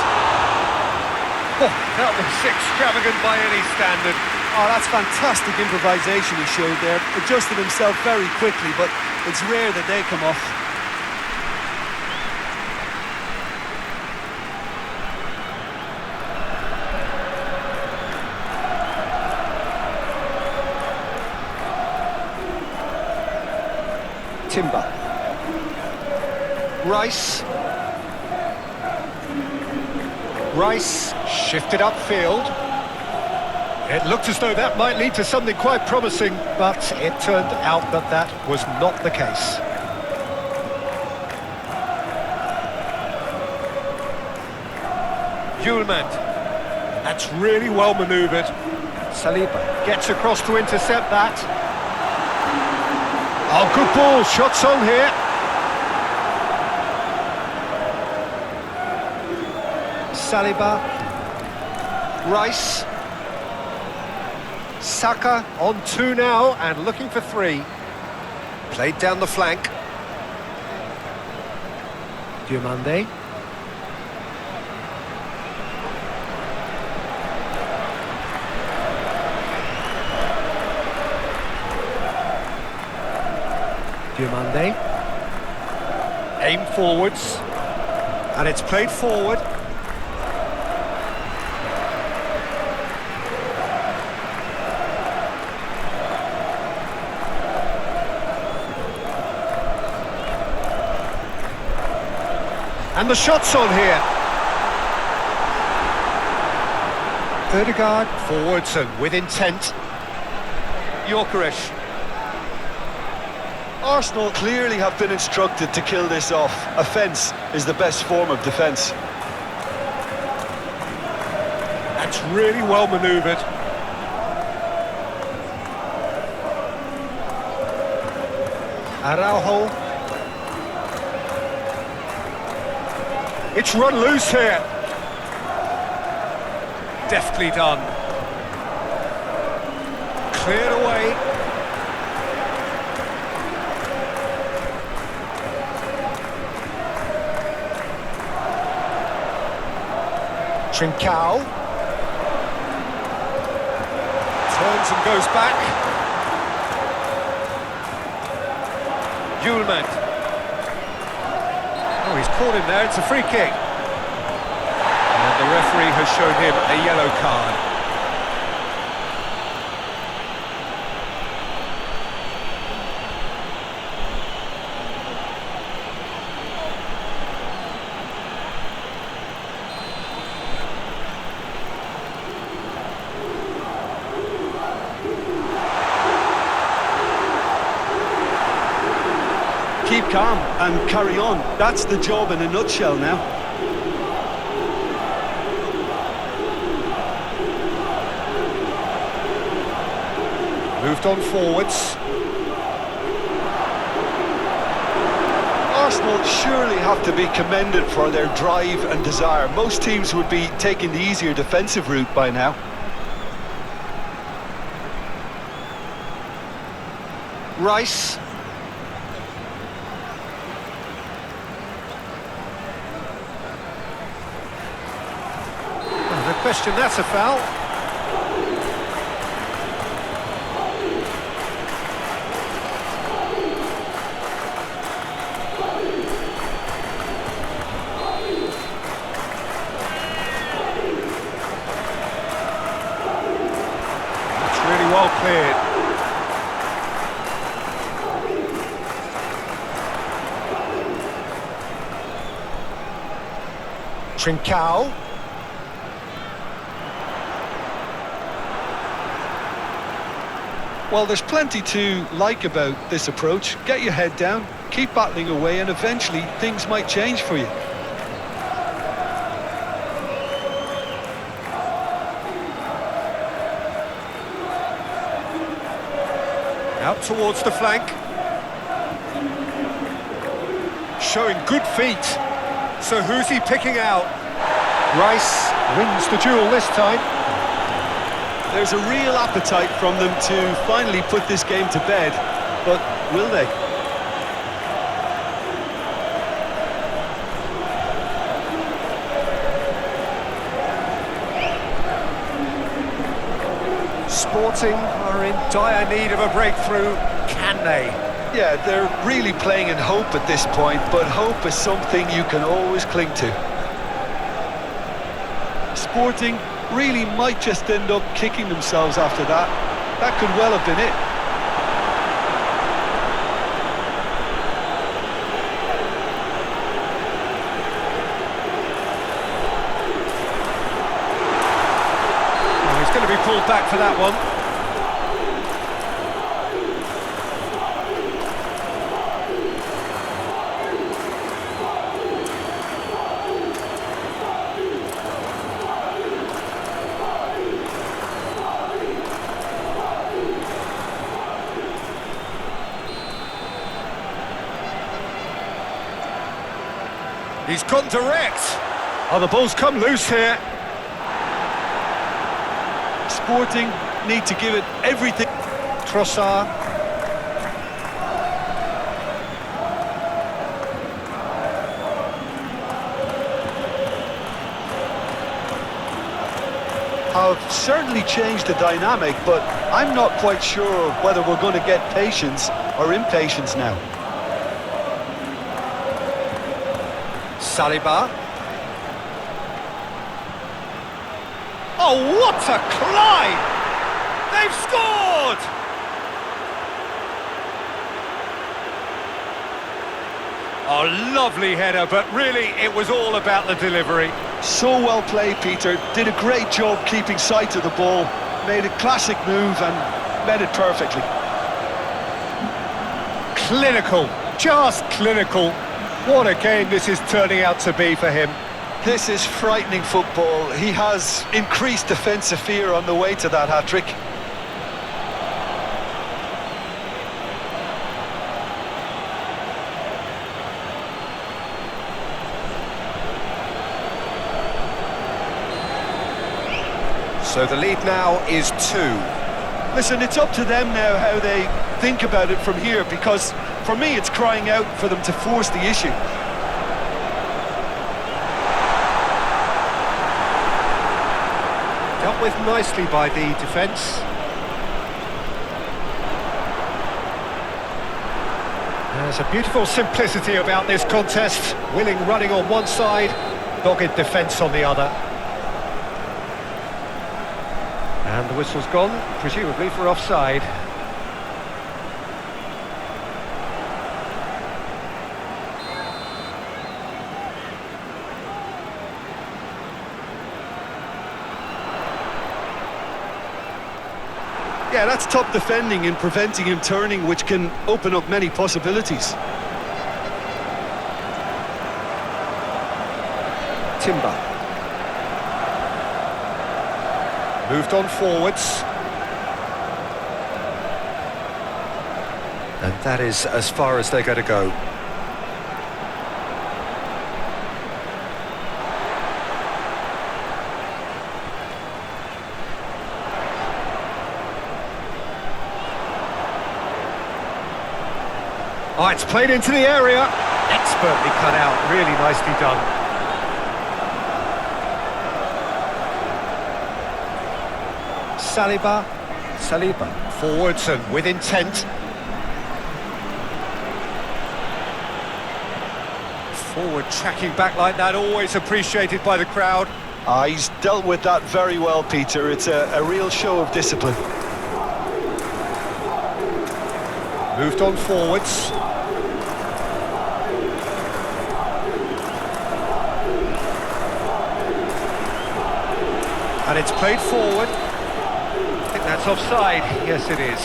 Oh, that was extravagant by any standard. Oh, that's fantastic improvisation he showed there. Adjusted himself very quickly, but it's rare that they come off. Timber. Rice. Rice shifted upfield. It looked as though that might lead to something quite promising, but it turned out that that was not the case. Zubimendi. That's really well manoeuvred. Saliba gets across to intercept that. Oh, good ball, shots on here. Saliba. Rice. Saka on 2 now and looking for 3. Played down the flank. Zubimendi. Zubimendi. Aim forwards. And it's played forward. And the shot's on here. Ødegaard forwards and with intent. Yorkerish. Arsenal clearly have been instructed to kill this off. Offence is the best form of defence. That's really well manoeuvred. Araujo. It's run loose here. Deftly done. Cleared away. Trincao. Turns and goes back. Yulman. Oh, he's caught him there, it's a free kick. And the referee has shown him a yellow card. Keep calm and carry on. That's the job in a nutshell now. Moved on forwards. Arsenal surely have to be commended for their drive and desire. Most teams would be taking the easier defensive route by now. Rice. No question, that's a foul. That's really well cleared. Trincao. Well, there's plenty to like about this approach. Get your head down, keep battling away, and eventually things might change for you. Out towards the flank. Showing good feet. So who's he picking out? Rice wins the duel this time. There's a real appetite from them to finally put this game to bed, but will they? Sporting are in dire need of a breakthrough. Can they? Yeah, they're really playing in hope at this point, but hope is something you can always cling to. Sporting really might just end up kicking themselves after that. That could well have been it. Oh, he's going to be pulled back for that one. He's gone direct. Oh, the ball's come loose here. Sporting need to give it everything. Trossard. Have certainly changed the dynamic, but I'm not quite sure whether we're going to get patience or impatience now. Saliba. Oh, what a climb! They've scored! Oh, lovely header, but really it was all about the delivery. So well played, Peter. Did a great job keeping sight of the ball. Made a classic move and met it perfectly. Clinical, just clinical. What a game this is turning out to be for him. This is frightening football. He has increased defensive fear on the way to that hat-trick. So the lead now is 2. Listen, it's up to them now how they think about it from here, because for me it's crying out for them to force the issue. Dealt with nicely by the defence. There's a beautiful simplicity about this contest. Willing running on one side, dogged defence on the other. And the whistle's gone, presumably for offside. Yeah, that's top defending and preventing him turning, which can open up many possibilities. Timber. Moved on forwards. And that is as far as they're going to go. Oh, it's played into the area. Expertly cut out, really nicely done. Saliba, forwards and with intent. Forward tracking back like that, always appreciated by the crowd. He's dealt with that very well, Peter. It's a real show of discipline. Moved on forwards. And it's played forward. I think that's offside. Yes, it is.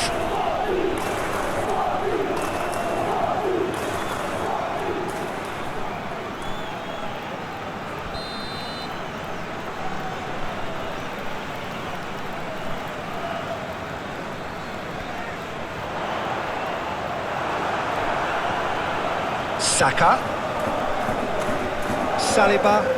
Saka. Saliba.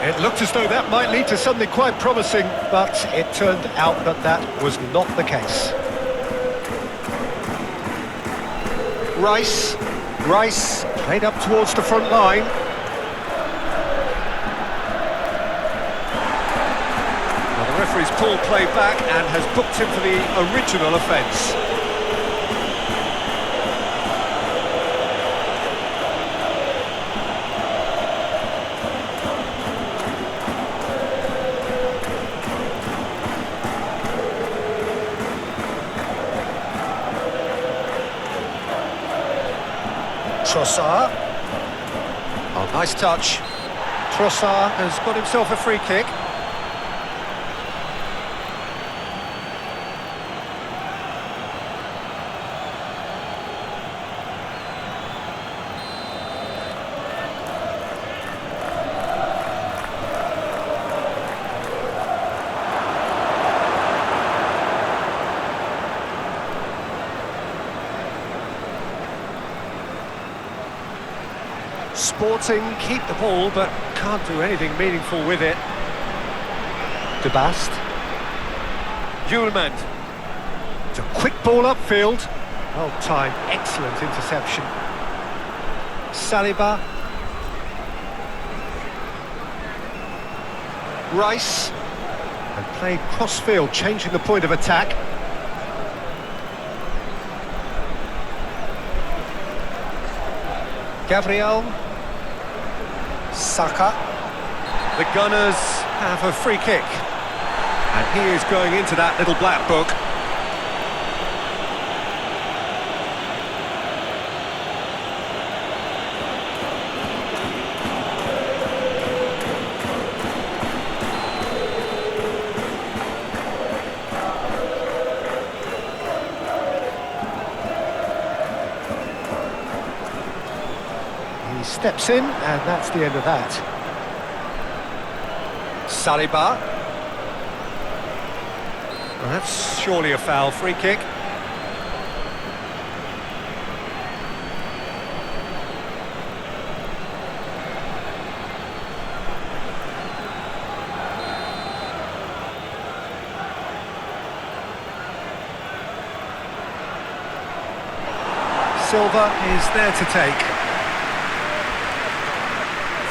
It looked as though that might lead to something quite promising, but it turned out that that was not the case. Rice played up towards the front line. Well, the referee's pulled play back and has booked him for the original offence. Trossard. Oh, nice touch. Trossard has got himself a free kick. Sporting keep the ball, but can't do anything meaningful with it. De Bast. Zubimendi. It's a quick ball upfield. Well timed, excellent interception. Saliba. Rice. And played cross-field, changing the point of attack. Gabriel. Saka. The Gunners have a free kick. And he is going into that little black book. He steps in, and that's the end of that. Saliba. Well, that's surely a foul. Free kick. Silva is there to take.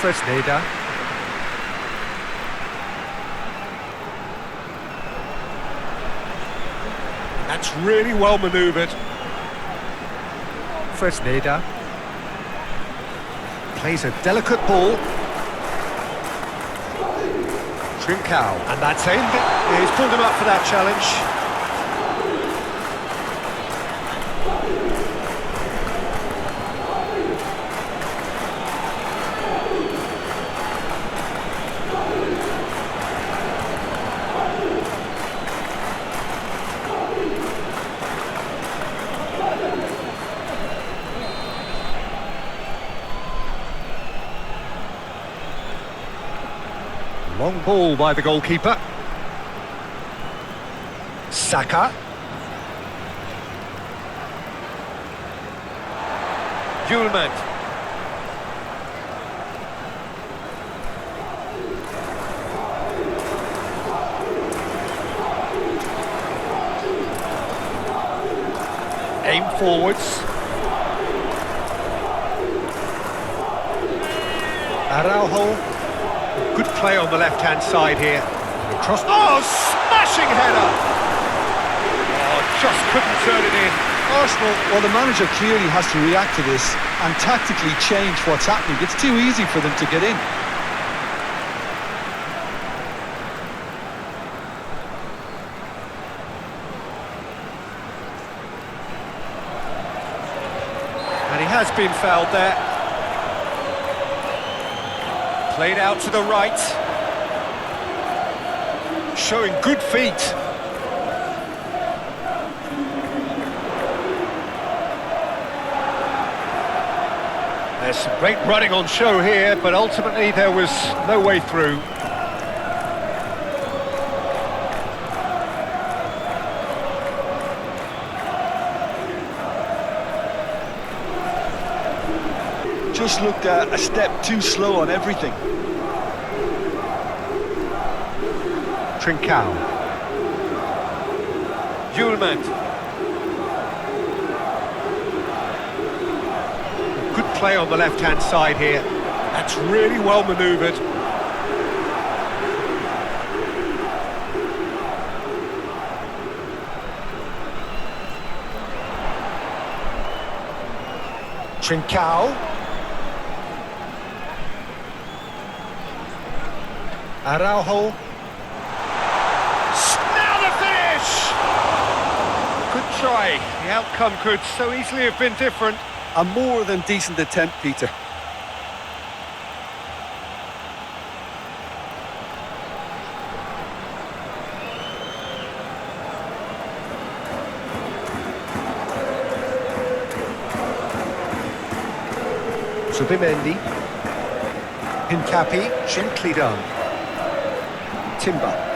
Fresneda. That's really well manoeuvred. Fresneda. Plays a delicate ball. Trincao. And that's aimed. He's pulled him up for that challenge. Long ball by the goalkeeper. Saka. Julemand. Aim forwards. Araujo. Good play on the left-hand side here. Cross. Oh, smashing header! Oh, just couldn't turn it in. Arsenal, well, the manager clearly has to react to this and tactically change what's happening. It's too easy for them to get in. And he has been fouled there. Played out to the right. Showing good feet. There's some great running on show here, but ultimately there was no way through. Just looked a step too slow on everything. Trincao. Julemand. Good play on the left-hand side here. That's really well manoeuvred. Trincao. Araujo. Good try. The outcome could so easily have been different. A more than decent attempt, Peter. Zubimendi. Hincapi, gently done. Timber.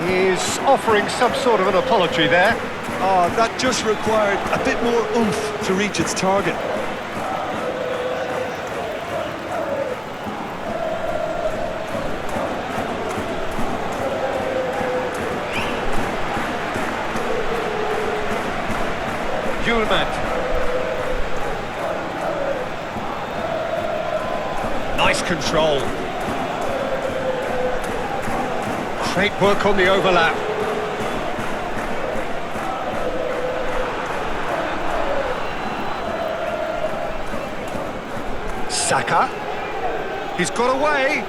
He's offering some sort of an apology there. Oh, that just required a bit more oomph to reach its target. Julemand. Nice control. Great work on the overlap. Saka. He's got away.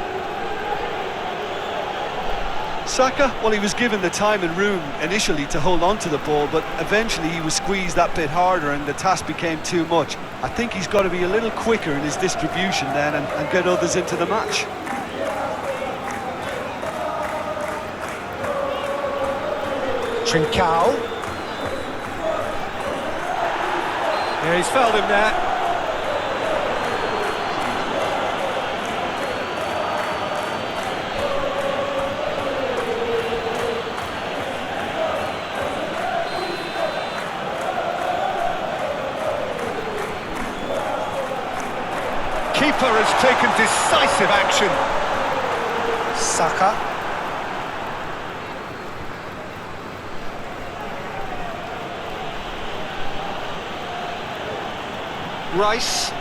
Saka, well, he was given the time and room initially to hold on to the ball, but eventually he was squeezed that bit harder and the task became too much. I think he's got to be a little quicker in his distribution then and get others into the match. Trincao. Yeah, he's fouled him there. Keeper has taken decisive action. Saka. Rice.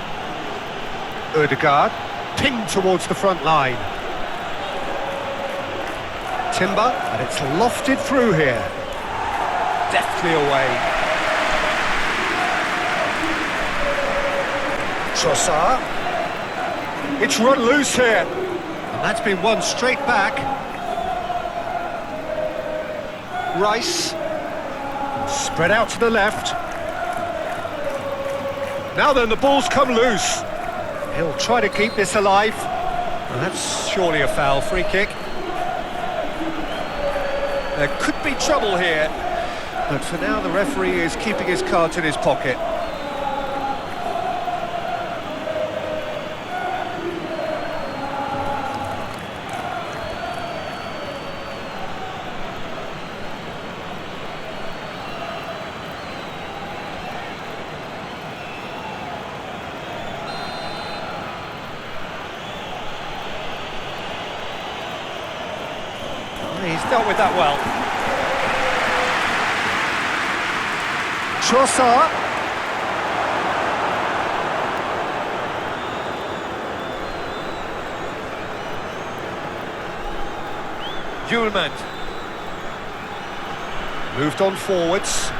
Odegaard. Pinged towards the front line. Timber, and it's lofted through here. Deftly away. Trossard. It's run loose here. And that's been won straight back. Rice. Spread out to the left. Now then, the ball's come loose. He'll try to keep this alive. And that's surely a foul. Free kick. There could be trouble here. But for now, the referee is keeping his cards in his pocket. He's dealt with that well. Trossard. Zubimendi. Moved on forwards.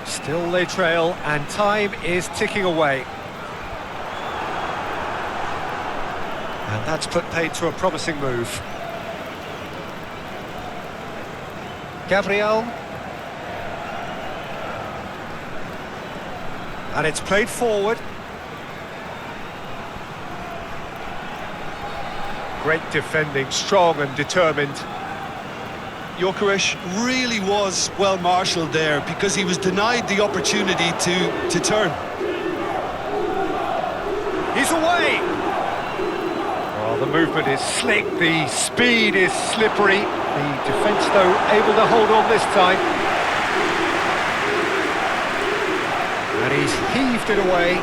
Still they trail, and time is ticking away. And that's put paid to a promising move. Gabriel. And it's played forward. Great defending, strong and determined. Gyökeres really was well marshalled there because he was denied the opportunity to turn. He's away! Well, the movement is slick, the speed is slippery. The defence, though, able to hold on this time. And he's heaved it away.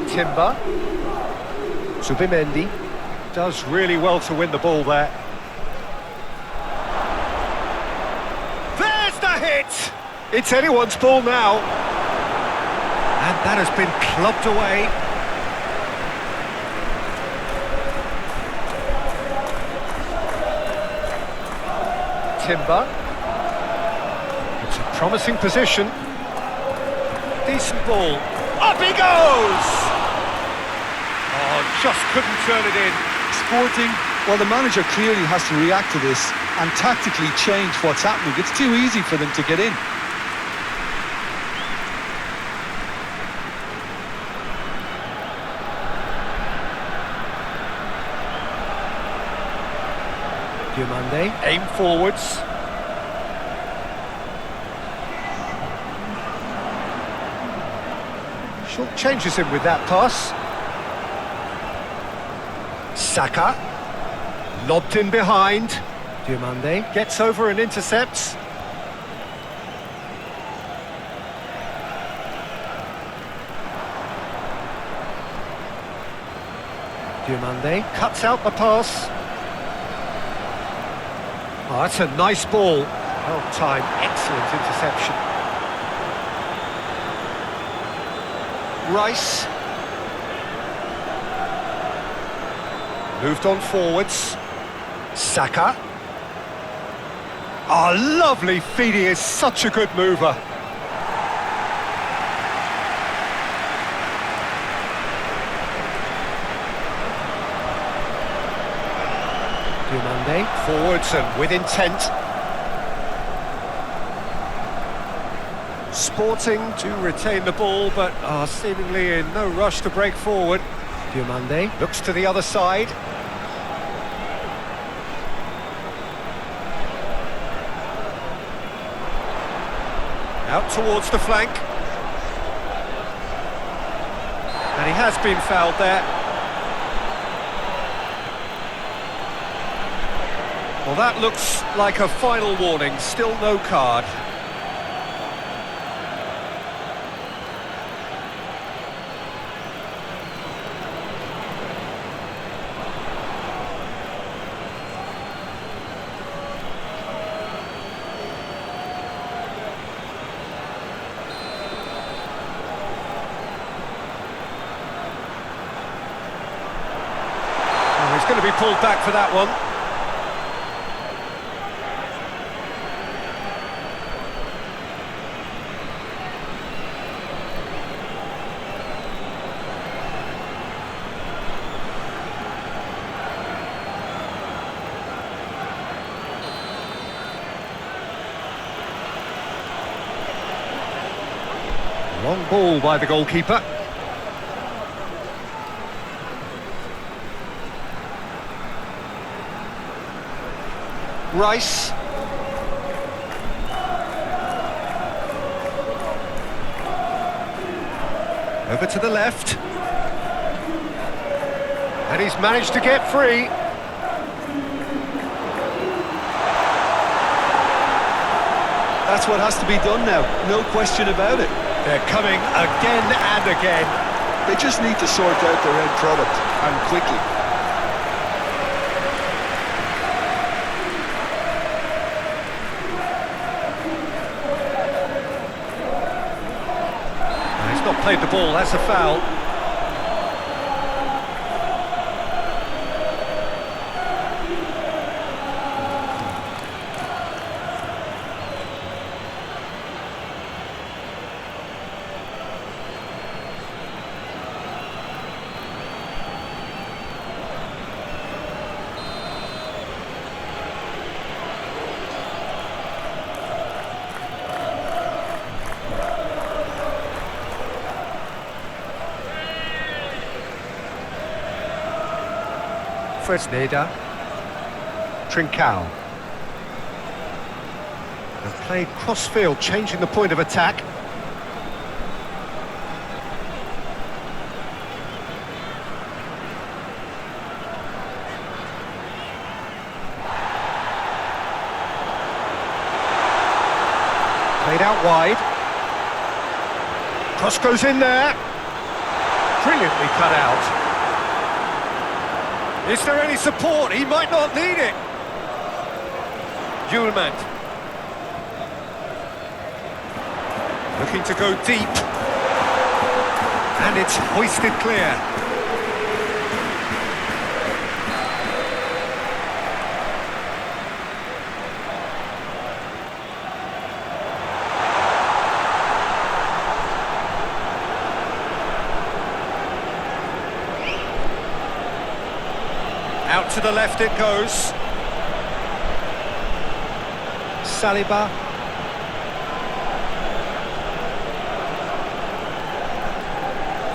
Timber. Zubimendi does really well to win the ball there. There's the hit! It's anyone's ball now. And that has been clubbed away. Timber. It's a promising position. Decent ball. Up he goes! Just couldn't turn it in. Sporting, well, the manager clearly has to react to this and tactically change what's happening. It's too easy for them to get in. Zubimendi, aim forwards. Short changes him with that pass. Saka, lobbed in behind. Zubimendi gets over and intercepts. Zubimendi cuts out the pass. Oh, that's a nice ball. Well timed, excellent interception. Rice. Moved on forwards. Saka. Oh, lovely feed, he is such a good mover. Zubimendi, forwards and with intent. Sporting to retain the ball, but are seemingly in no rush to break forward. Zubimendi looks to the other side. Out towards the flank. And he has been fouled there. Well, that looks like a final warning, still no card. He's going to be pulled back for that one. Long ball by the goalkeeper. Rice. Over to the left. And he's managed to get free. That's what has to be done now, no question about it. They're coming again and again. They just need to sort out their end product, and quickly. He's not played the ball, that's a foul. Fresneda, Trincao. They've played cross-field, changing the point of attack. Played out wide. Cross goes in there. Brilliantly cut out. Is there any support? He might not need it. Zubimendi. Looking to go deep. And it's hoisted clear. Out to the left it goes. Saliba.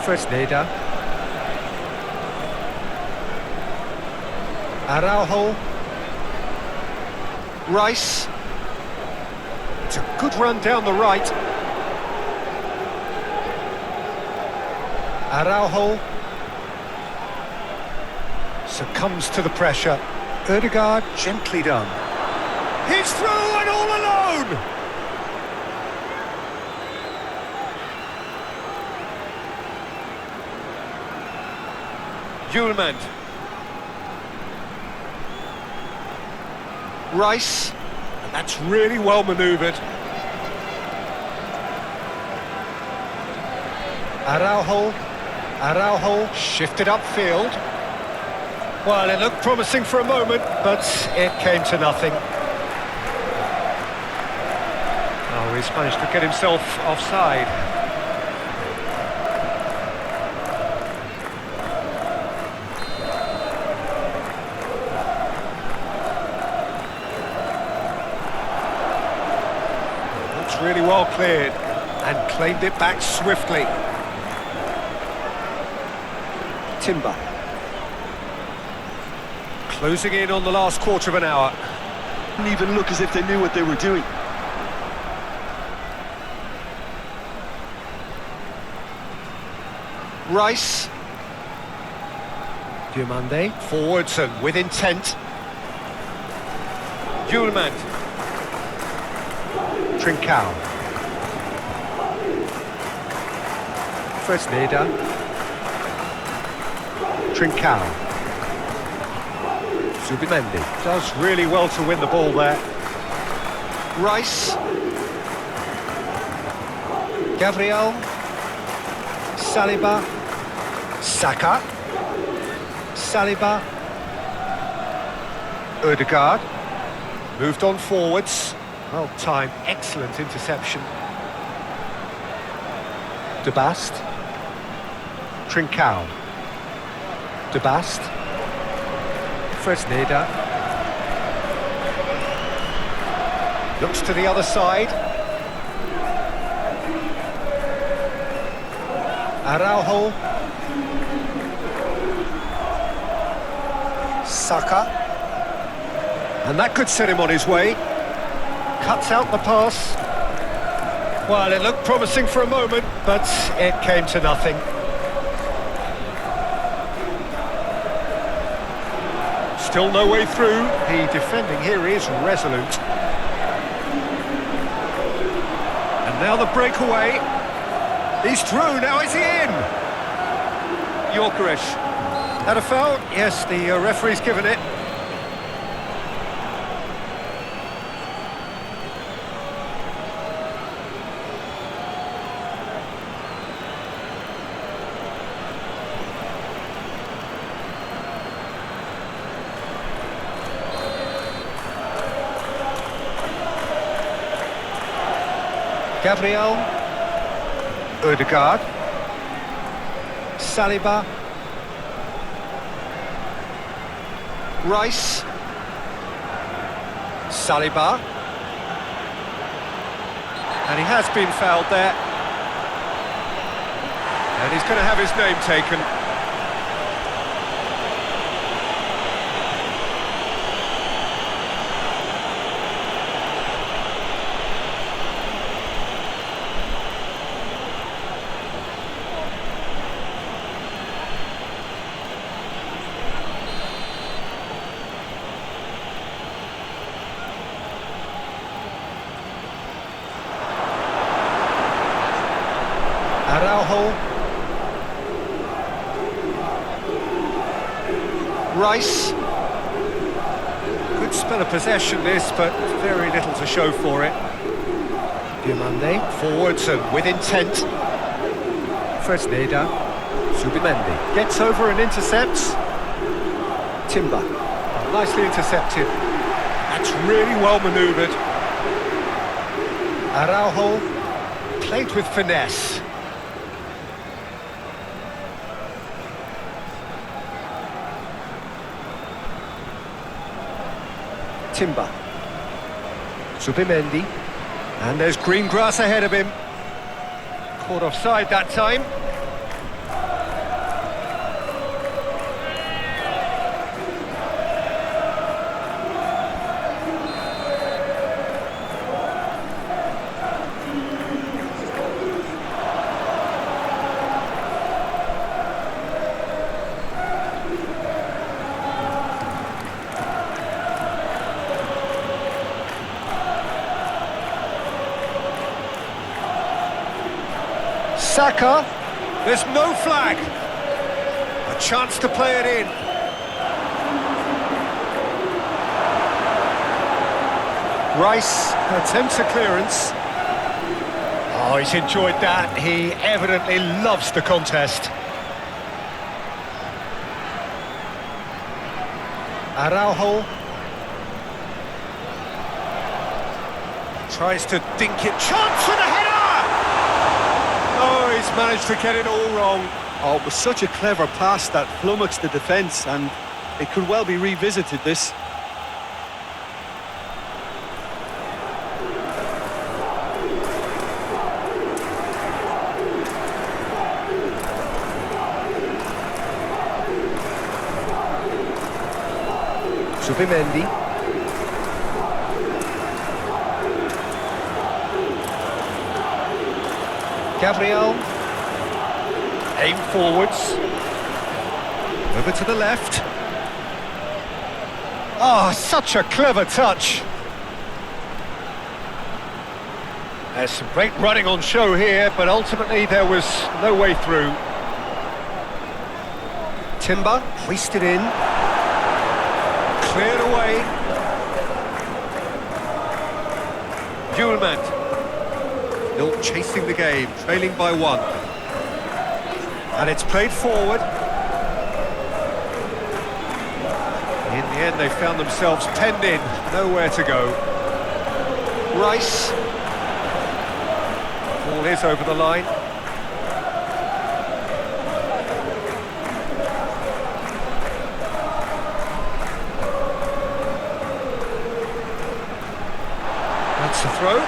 Fresneda. Araujo. Rice. It's a good run down the right. Araujo. Succumbs to the pressure. Ødegaard, gently done. He's through and all alone! Zubimendi. Rice. And that's really well manoeuvred. Araujo. Araujo shifted upfield. Well, it looked promising for a moment, but it came to nothing. Oh, he's managed to get himself offside. Looks really well cleared and claimed it back swiftly. Timber. Closing in on the last quarter of an hour. Didn't even look as if they knew what they were doing. Rice. Zubimendi. Forwards and with intent. Zubimendi. Trincao. Fresneda. Trincao. Zubimendi does really well to win the ball there. Rice. Gabriel. Saliba. Saka. Saliba. Odegaard. Moved on forwards. Well timed, excellent interception. De Bast. Trincao. De Bast. Fresneda. Looks to the other side. Araujo. Saka. And that could set him on his way. Cuts out the pass. Well, it looked promising for a moment, but it came to nothing. Still no way through. The defending here is resolute. And now the breakaway. He's through, now is he in? Gyökeres. Had a foul? Yes, the referee's given it. Gabriel. Odegaard. Saliba. Rice. Saliba. And he has been fouled there. And he's going to have his name taken. Araujo. Rice. Good spell of possession this, but very little to show for it. Zubimendi. Forwards and with intent. Fresneda. Zubimendi. Gets over and intercepts. Timber. Oh, nicely intercepted. That's really well manoeuvred. Araujo. Played with finesse. Timber. Zubimendi. And there's green grass ahead of him. Caught offside that time. Saka, there's no flag. A chance to play it in. Rice attempts a clearance. Oh, he's enjoyed that. He evidently loves the contest. Araujo. Tries to dink it. Chance for the header! Oh, he's managed to get it all wrong. Oh, it was such a clever pass that flummoxed the defence, and it could well be revisited, this. Zubimendi. Gabriel. Aim forwards. Over to the left. Oh, such a clever touch. There's some great running on show here, but ultimately there was no way through. Timber, hoisted in. Cleared away. Juleman. Still chasing the game, trailing by 1. And it's played forward. In the end, they found themselves penned in, nowhere to go. Rice. Ball is over the line. That's the throw.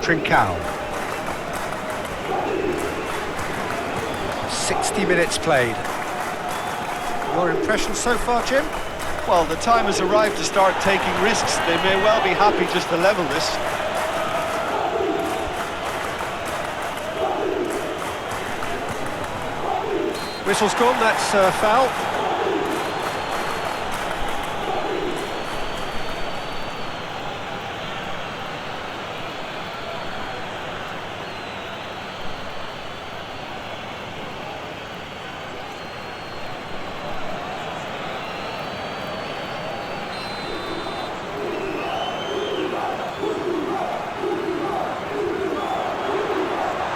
Trincao. 60 minutes played. Your impression so far, Jim? Well, the time has arrived to start taking risks. They may well be happy just to level this. Whistle's gone, that's a foul.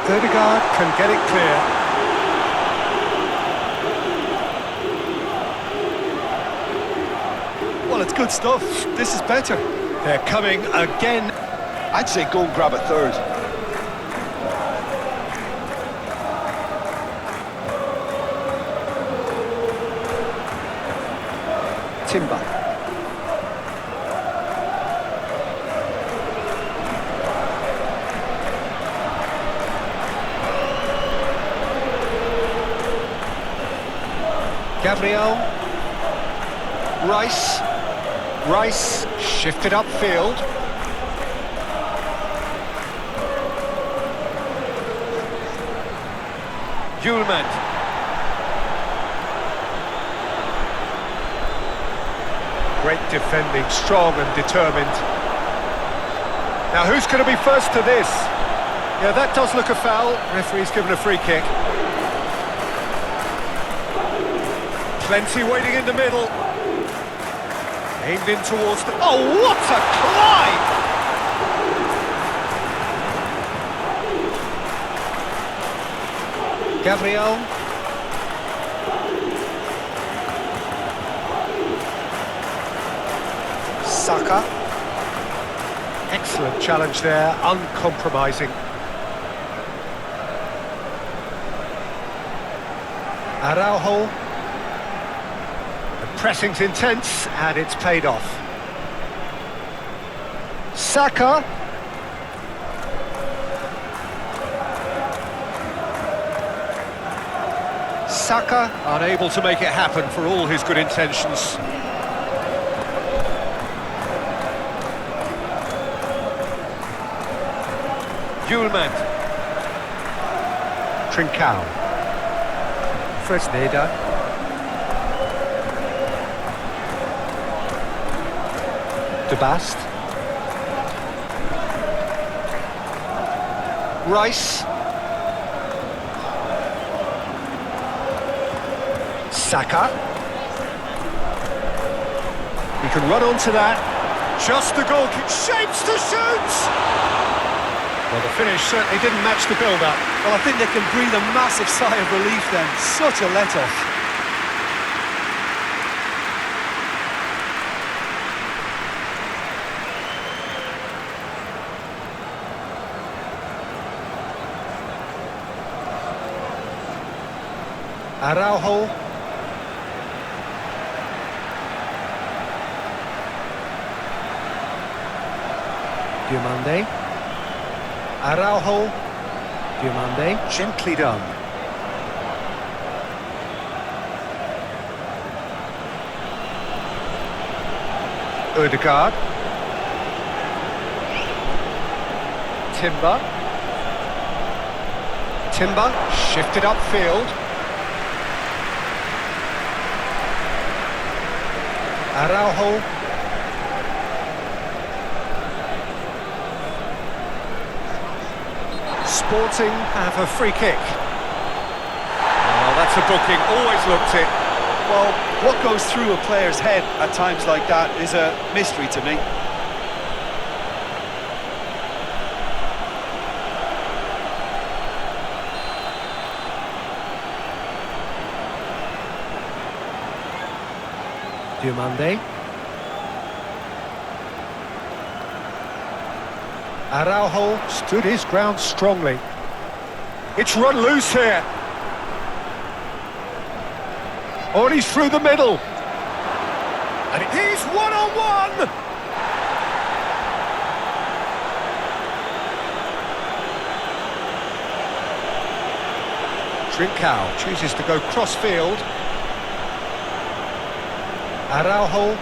Odegaard can get it clear. Well, it's good stuff. This is better. They're coming again. I'd say go and grab a third. Timber. Gabriel. Rice. Rice shifted upfield. Juleman. Great defending, strong and determined. Now who's going to be first to this? Yeah, that does look a foul. Referee's given a free kick. Plenty waiting in the middle. Aimed in towards the... Oh, what a climb! Gabriel. Saka. Excellent challenge there, uncompromising. Araujo. Pressing's intense, and it's paid off. Saka. Saka unable to make it happen for all his good intentions. Juleman. Trincao. Fresneda. De Bast. Rice. Saka. He can run onto that. Just the goalkeeper. Shapes to shoot! Well, the finish certainly didn't match the build-up. Well, I think they can breathe a massive sigh of relief then. Such a let-off. Araujo. Zubimendi. Araujo. Zubimendi. Gently done. Odegaard. Timber. Shifted upfield. Araujo. Sporting have a free kick. Oh, that's a booking, always looked it. Well, what goes through a player's head at times like that is a mystery to me. Zubimendi. Araujo stood his ground strongly. It's run loose here. Oh, and he's through the middle. And he's one-on-one! Trincao chooses to go cross-field. Araujo.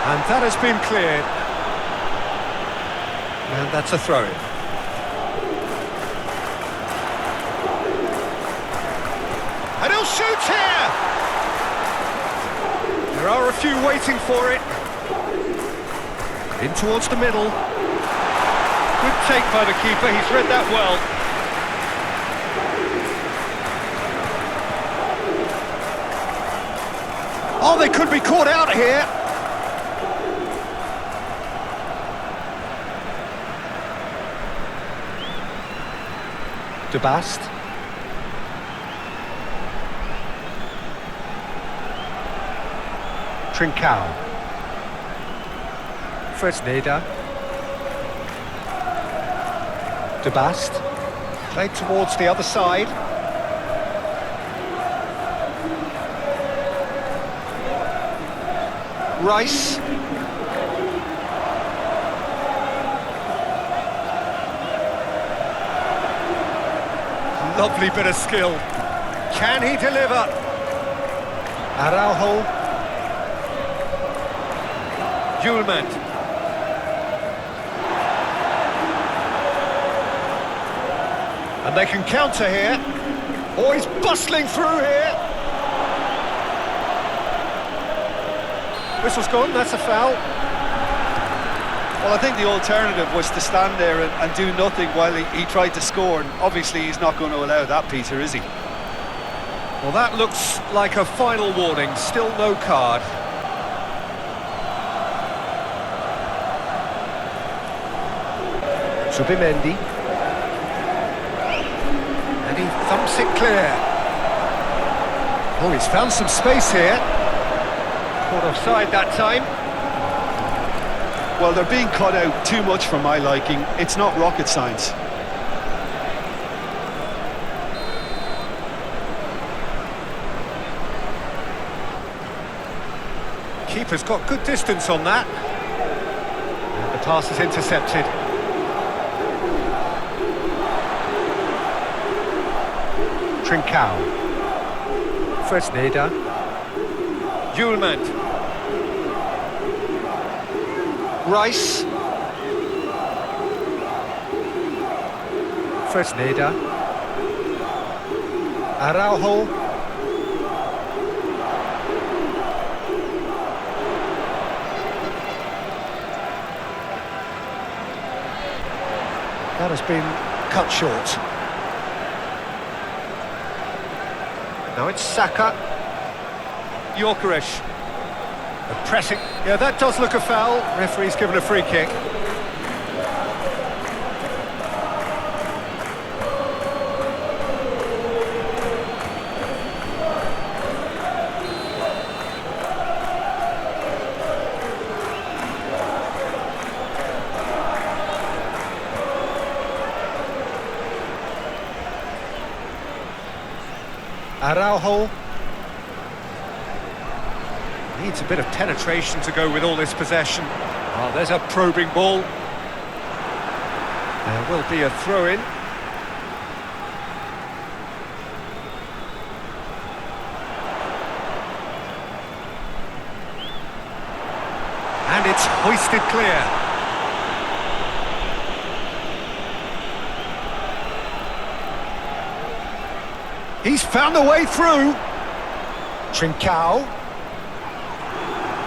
And that has been cleared. And that's a throw-in. And he'll shoot here! There are a few waiting for it. In towards the middle. Good take by the keeper, he's read that well. Oh, they could be caught out here. De Bast. Trincao. Fresneda. De Bast. Played towards the other side. Rice. Lovely bit of skill. Can he deliver? Araujo. Zubimendi. And they can counter here. Oh, he's bustling through here. Whistle's gone, that's a foul. Well, I think the alternative was to stand there and do nothing while he tried to score, and obviously he's not going to allow that, Peter, is he? Well, that looks like a final warning, still no card. Zubimendi. And he thumps it clear. Oh, he's found some space here. Caught offside that time. Well, they're being cut out too much for my liking. It's not rocket science. Keeper's got good distance on that. And the pass is intercepted. Trincao. Fresneda. Zubimendi. Rice. Fresneda. Araujo. That has been cut short. Now it's Saka. Yorkerish. The pressing. Yeah, that does look a foul. Referee's given a free kick. Araujo. Needs a bit of penetration to go with all this possession. Oh, there's a probing ball. There will be a throw-in. And it's hoisted clear. He's found a way through. Trincao.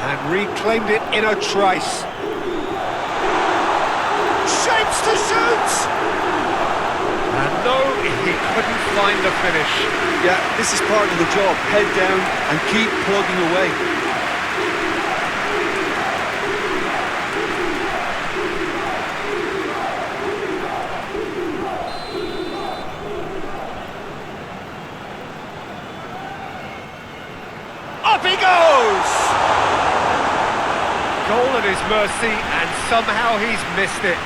And reclaimed it in a trice. Shapes to shoot! And no, he couldn't find the finish. Yeah, this is part of the job. Head down and keep plugging away. Up he goes! Goal at his mercy, and somehow he's missed it.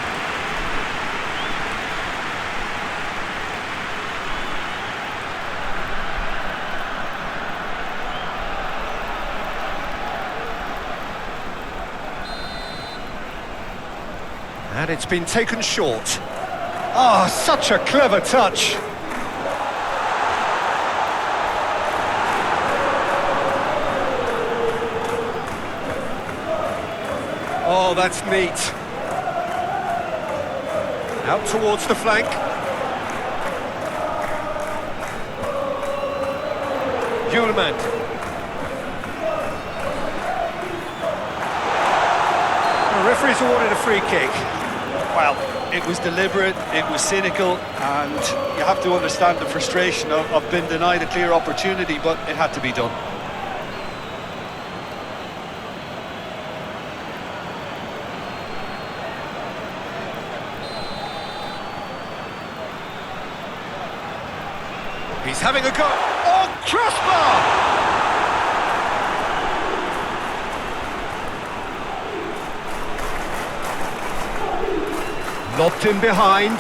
And it's been taken short. Oh, such a clever touch. Oh, that's neat. Out towards the flank. Zubimendi. The referee's awarded a free kick. Well, it was deliberate, it was cynical, and you have to understand the frustration of being denied a clear opportunity, but it had to be done. He's having a go. Oh, crossbar! Lobbed in behind.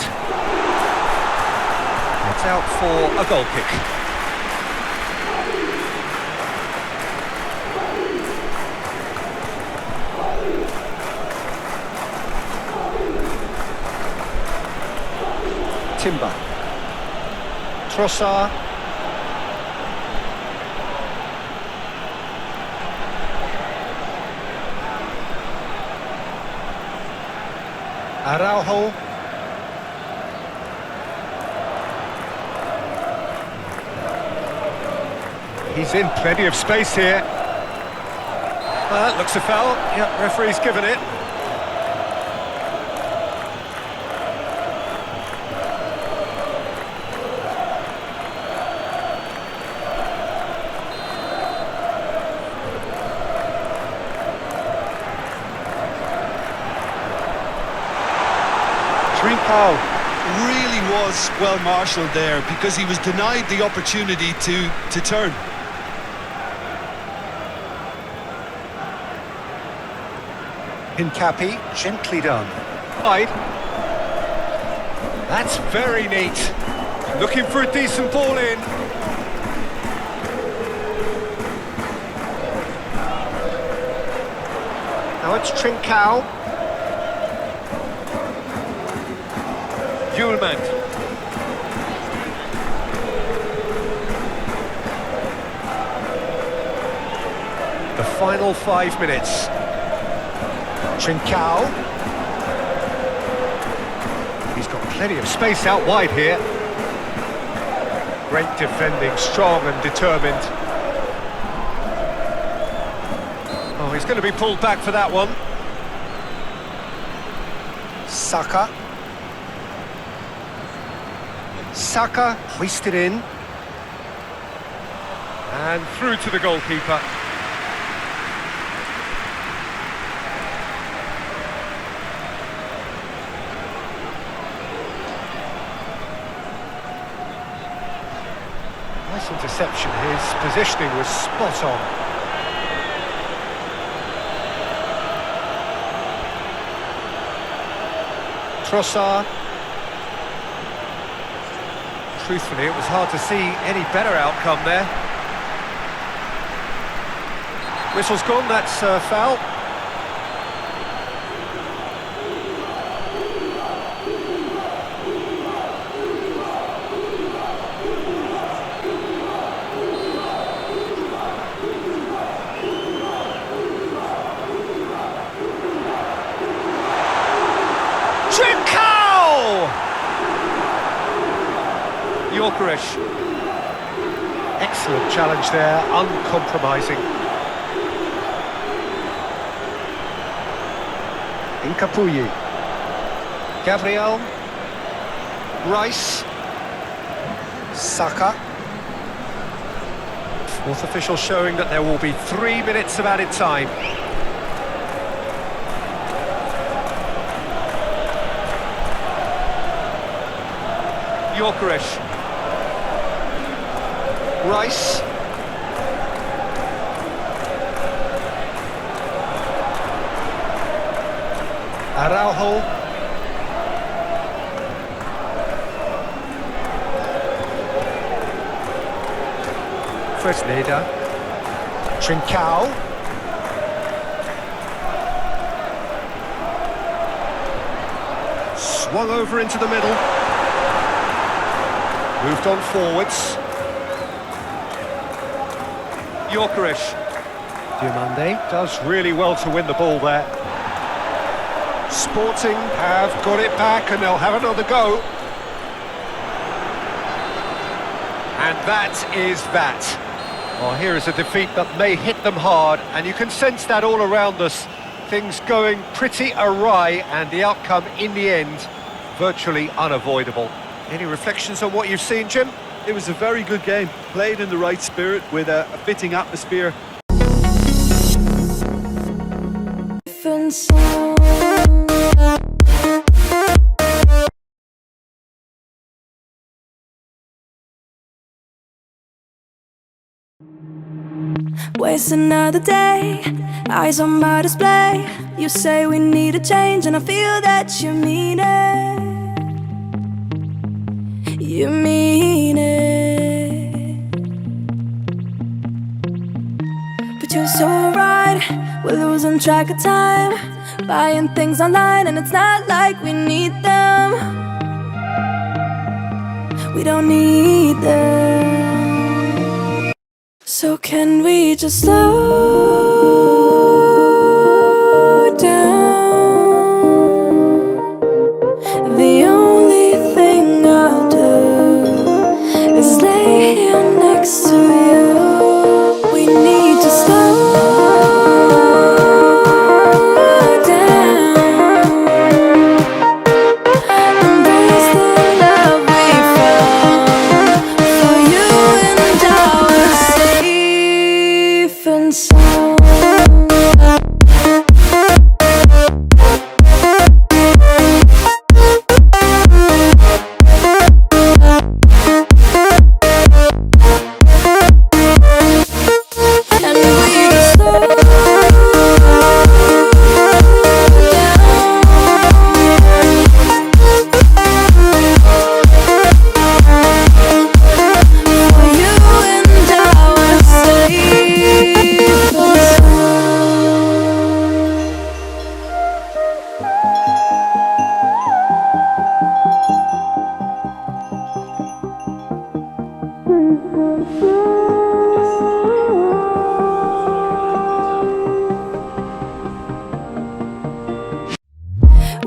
It's out for a goal kick. Timber. Trossard. Araujo. He's in plenty of space here. That looks a foul. Yeah, referee's given it. Trincao really was well marshalled there because he was denied the opportunity to turn. Hincapi, gently done. Wide. That's very neat. Looking for a decent ball in. Now it's Trincao. Zubimendi. The final 5 minutes. Trincao. He's got plenty of space out wide here. Great defending, strong and determined. Oh, he's going to be pulled back for that one. Saka. Saka hoisted in. And through to the goalkeeper. Nice interception. His positioning was spot on. Trossard. Truthfully, it was hard to see any better outcome there. Whistle's gone, that's foul. Yorkerish. Excellent challenge there, uncompromising. Incapuyi. Gabriel. Rice. Saka. Fourth official showing that there will be 3 minutes of added time. Yorkerish. Rice. Araujo. Fresneda. Trincao. Swung over into the middle. Moved on forwards. Yorkerish. Zubimendi does really well to win the ball there. Sporting have got it back and they'll have another go. And that is that. Well, here is a defeat that may hit them hard, and you can sense that all around us. Things going pretty awry, and the outcome in the end virtually unavoidable. Any reflections on what you've seen, Jim? It was a very good game, played in the right spirit with a fitting atmosphere. Waste another day, eyes on my display. You say we need a change and I feel that you mean it. You mean it. But you're so right, we're losing track of time, buying things online and it's not like we need them. We don't need them. So can we just slow down? The only thing I'll do is lay here next to you. We need to slow down. Embrace the love we found. For you and I were safe and sound.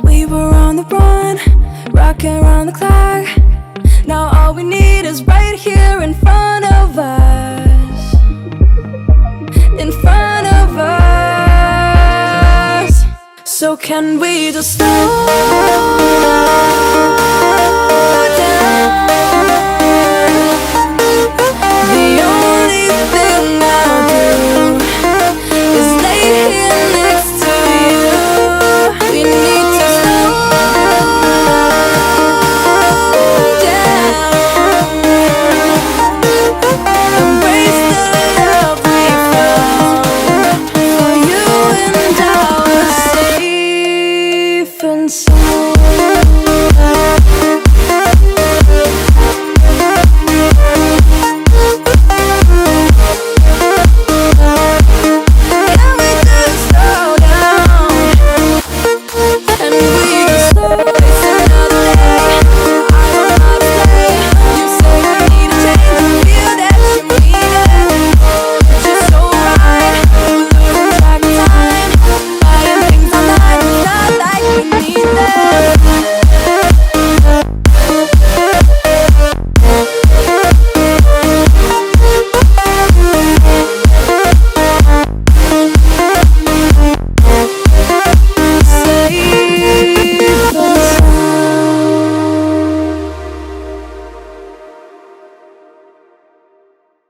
We were on the run, rocking around the clock. Now all we need is right here in front of us. In front of us. So can we just slow down?